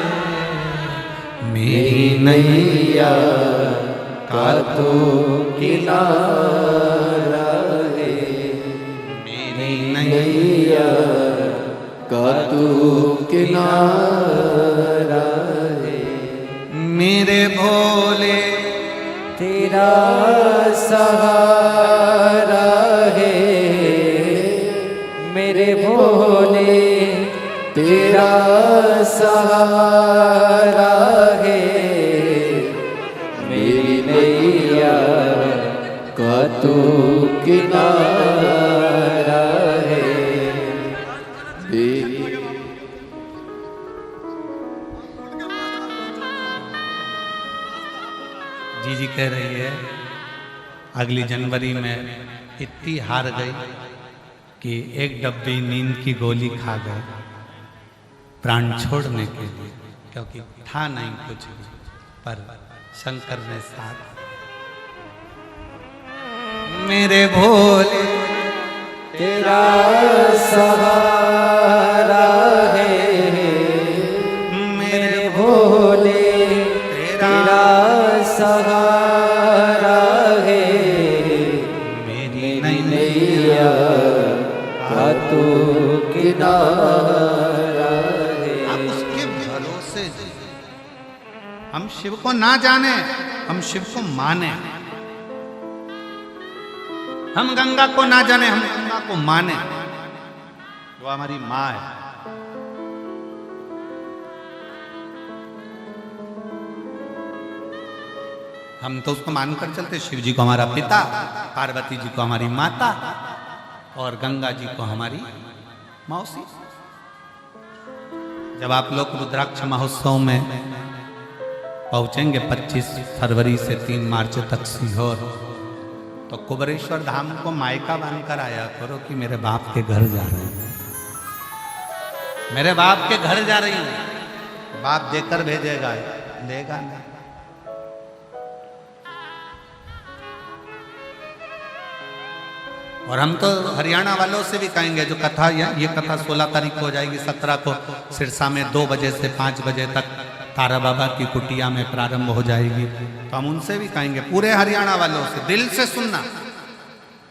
मेरी नैया का तू किनारा है, मेरी नैया का तू किनारा है, मेरे भोले तेरा सहारा है, मेरे भोले तेरा सहारा है, मेरी नैया का तू किनारा है। जी कह रही है अगली जनवरी में इतनी हार गई कि एक डब्बी नींद की गोली खा गए प्राण छोड़ने के लिए, क्योंकि था नहीं कुछ भी, पर शंकर ने साथ। मेरे भोले तेरा सहारा है, मेरे भोले तेरा सहारा है, मेरी नैया का तू किनारा है। आप उसके भरोसे, हम शिव को ना जाने, हम शिव को माने। हम गंगा को ना जाने, हम गंगा को माने। वो हमारी माँ है। हम तो उसको मानकर चलते, शिव जी को हमारा पिता, पार्वती जी को हमारी माता और गंगा जी को हमारी मौसी। जब आप लोग रुद्राक्ष महोत्सव में पहुंचेंगे 25 फरवरी से 3 मार्च तक सीहोर, तो कुबरेश्वर धाम को मायका बनकर आया करो कि मेरे बाप के घर जा रही हूं, मेरे बाप के घर जा रही हूं। बाप देकर भेजेगा, देगा नहीं। और हम तो हरियाणा वालों से भी कहेंगे, जो कथा ये कथा 16 तारीख को हो जाएगी, 17 को सिरसा में 2 बजे से 5 बजे तक तारा बाबा की कुटिया में प्रारंभ हो जाएगी। तो हम उनसे भी कहेंगे, पूरे हरियाणा वालों से दिल से सुनना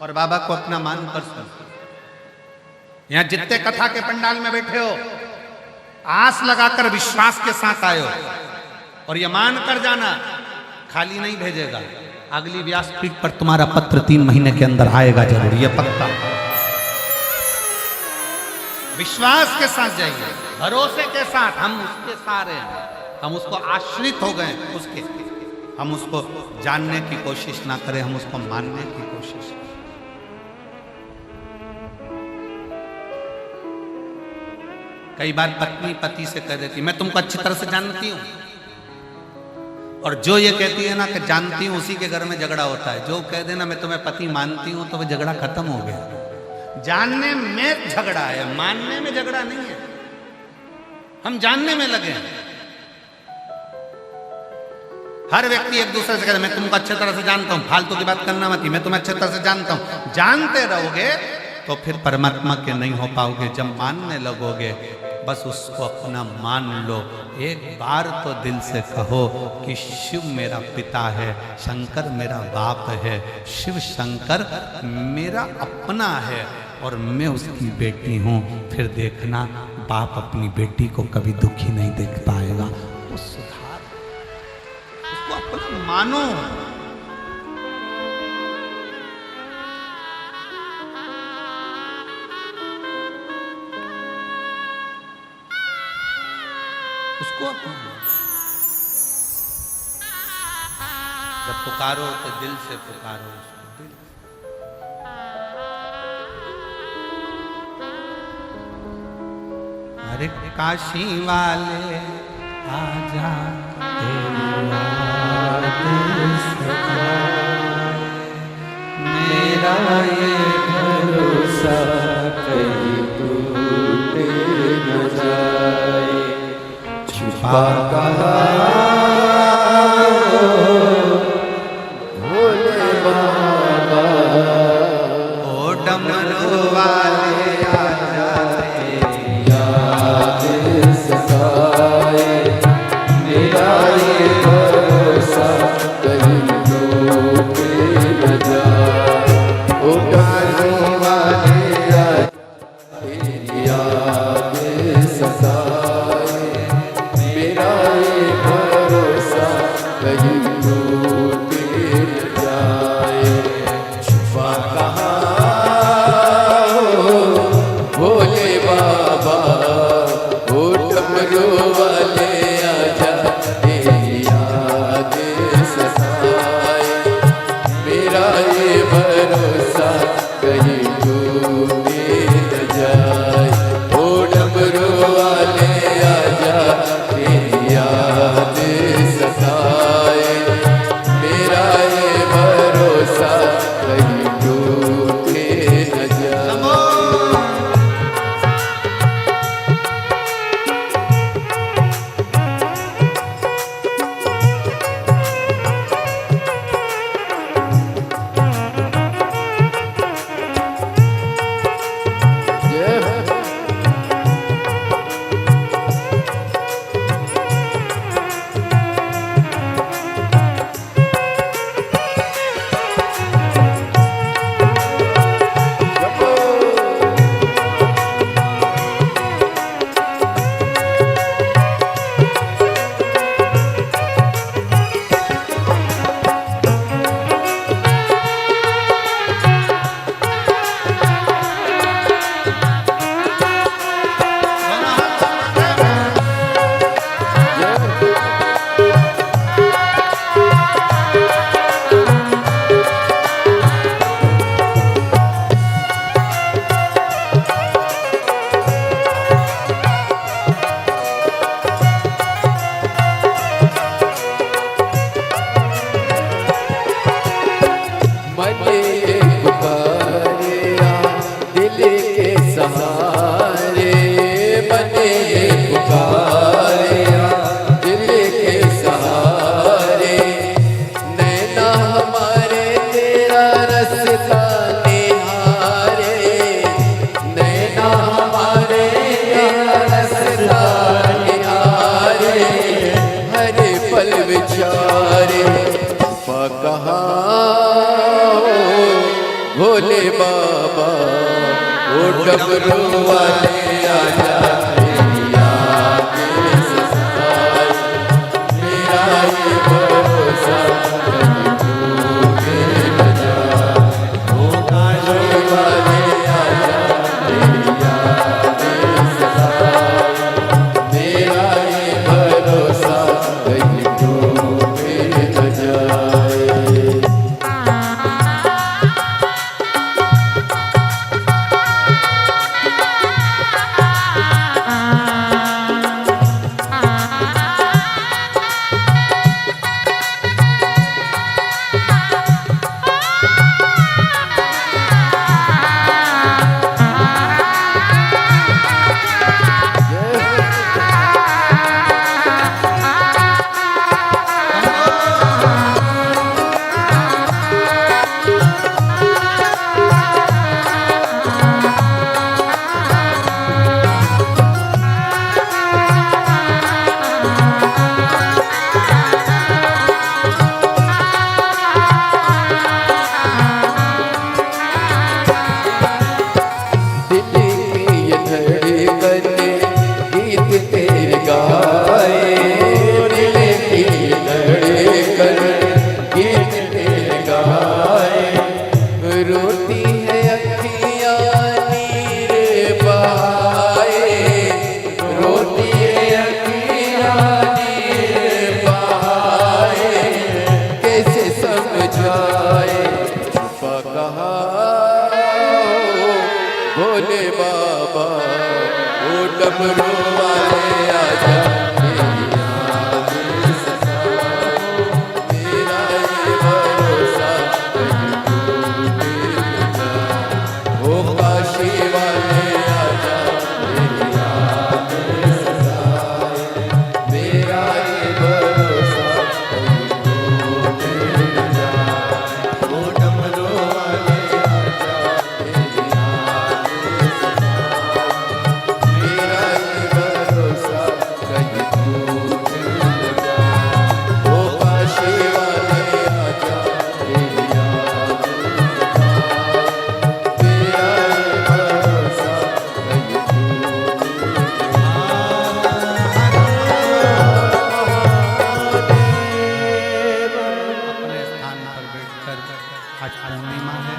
और बाबा को अपना मानकर सुनना। यहाँ जितने कथा के पंडाल में बैठे हो, आस लगाकर विश्वास के साथ आए हो और ये मान कर जाना, खाली नहीं भेजेगा। अगली व्यासपीठ पर तुम्हारा पत्र 3 महीने के अंदर आएगा जरूर, ये पक्का। विश्वास के साथ जाइए, भरोसे के साथ। हम उसके सारे हैं, हम उसको आश्रित हो गए उसके। हम उसको जानने की कोशिश ना करें, हम उसको मानने की कोशिश करें। कई बार पत्नी पति से कह देती मैं तुमको अच्छी तरह से जानती हूं, और जो ये कहती है ना कि जानती हूं, उसी के घर में झगड़ा होता है। जो कह देना मैं तुम्हें पति मानती हूं, तो वह झगड़ा खत्म हो गया। जानने में झगड़ा है, मानने में झगड़ा नहीं है। हम जानने में लगे हैं। हर व्यक्ति एक दूसरे से कहता है मैं तुमको अच्छी तरह से जानता हूं, फालतू की बात करना मत, मैं तुम्हें अच्छी तरह से जानता हूं। जानते रहोगे तो फिर परमात्मा के नहीं हो पाओगे। जब मानने लगोगे, बस उसको अपना मान लो। एक बार तो दिल से कहो कि शिव मेरा पिता है, शंकर मेरा बाप है, शिव शंकर मेरा अपना है और मैं उसकी बेटी हूं। फिर देखना बाप अपनी बेटी को कभी दुखी नहीं देख पाएगा। वो सुधार, उसको अपना मानो। उसको अपना जब पुकारो तो दिल से पुकारो उसको, दिल से। अरे काशी वाले आजा
मेरा ये भरोसा कहीं टूट न जाए। छुपा कहा भोले बाबा,
ओ डमरू वाले आजा तेरी
याद सताए। मेरा ये भरोसा कहीं टूट न जाए। ओ डमरू वाले आजा तेरी याद सताए। मेरा ये भरोसा कहीं टूट न जाए। छुपा कहाँ हो भोले बाबा, ओ डमरू वाले आजा तेरी याद सताए। मेरा ये भरोसा कहीं टूट न जाए। ओ डमरू वाले आजा तेरी याद सताए। मेरा ये भरोसा कहीं टूट न जाए। जय हो। मने पुकारिया दिल के सहारे। मने पुकारिया दिल के सहारे। नैना हमारे तेरा रास्ता निहारे। नैना हमारे तेरा रास्ता निहारे। हर पल विचारे कहाँ भोले बाबा, ओ डमरू वाले आजा तेरी याद सताए। मेरा ये भरोसा कहीं टूट न जाए। ओ डमरू वाले आजा तेरी याद सताए। मेरा ये भरोसा कहीं टूट न जाए।
आ
भोले बाबा ओ डमरू वाले आजा मेरी याद सताओ मेरा ये भरोसा कहीं टूटे न जाए ओ काशी वाले आजा मेरी याद सताए मेरा ये भरोसा कहीं टूटे न जाए ओ डमरू वाले आजा मेरी याद सताए मेरा ये भरोसा कहीं टूटे न जाए ओ काशी वाले आजा मेरी याद सताए मेरा ये भरोसा कहीं
अपने स्थान पर बैठकर आज पूर्णिमा है,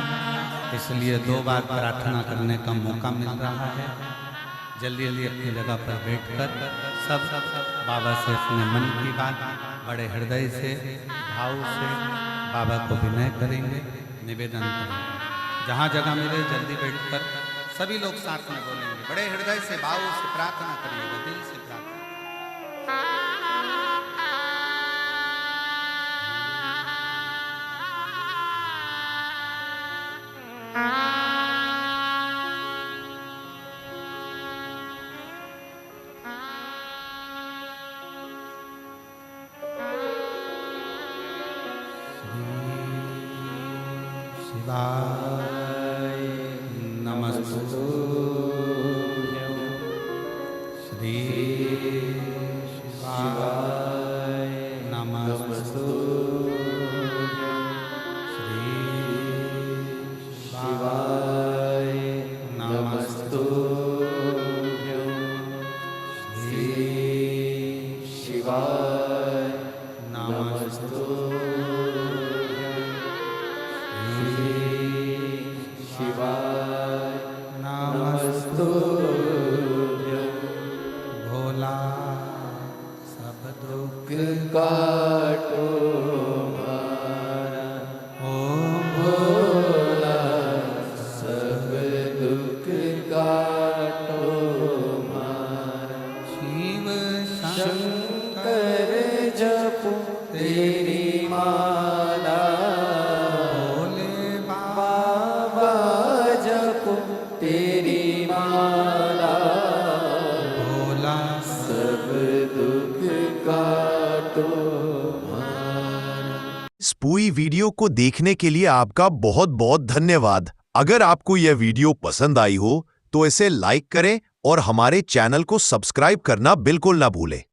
इसलिए 2 बार प्रार्थना करने का मौका मिल रहा है। जल्दी जल्दी अपनी जगह पर बैठकर सब बाबा से अपने मन की बात बड़े हृदय से भाव से बाबा को विनय करेंगे, निवेदन करेंगे। जहाँ जगह मिले जल्दी बैठकर सभी लोग साथ में बोलेंगे, बड़े हृदय से भाव से प्रार्थना करिएगा, दिल से प्रार्थना। शिवाय नमस्तु श्री शिवाय नमस्तु श्री शिवाय नमस्तु श्री
शिवाय
नमस्तु
शिवाय
नमस्तुभ्यं। भोला सब दुख
काटो मारा
ओम
भोला सब दुख काटो मारा
शिव
शंकर जपो तेरी माला
भोले
बाबा जपो तेरी माला
भोला
सब दुख काटो मारा।
इस पूरी वीडियो को देखने के लिए आपका बहुत बहुत धन्यवाद। अगर आपको यह वीडियो पसंद आई हो तो इसे लाइक करें और हमारे चैनल को सब्सक्राइब करना बिल्कुल ना भूलें।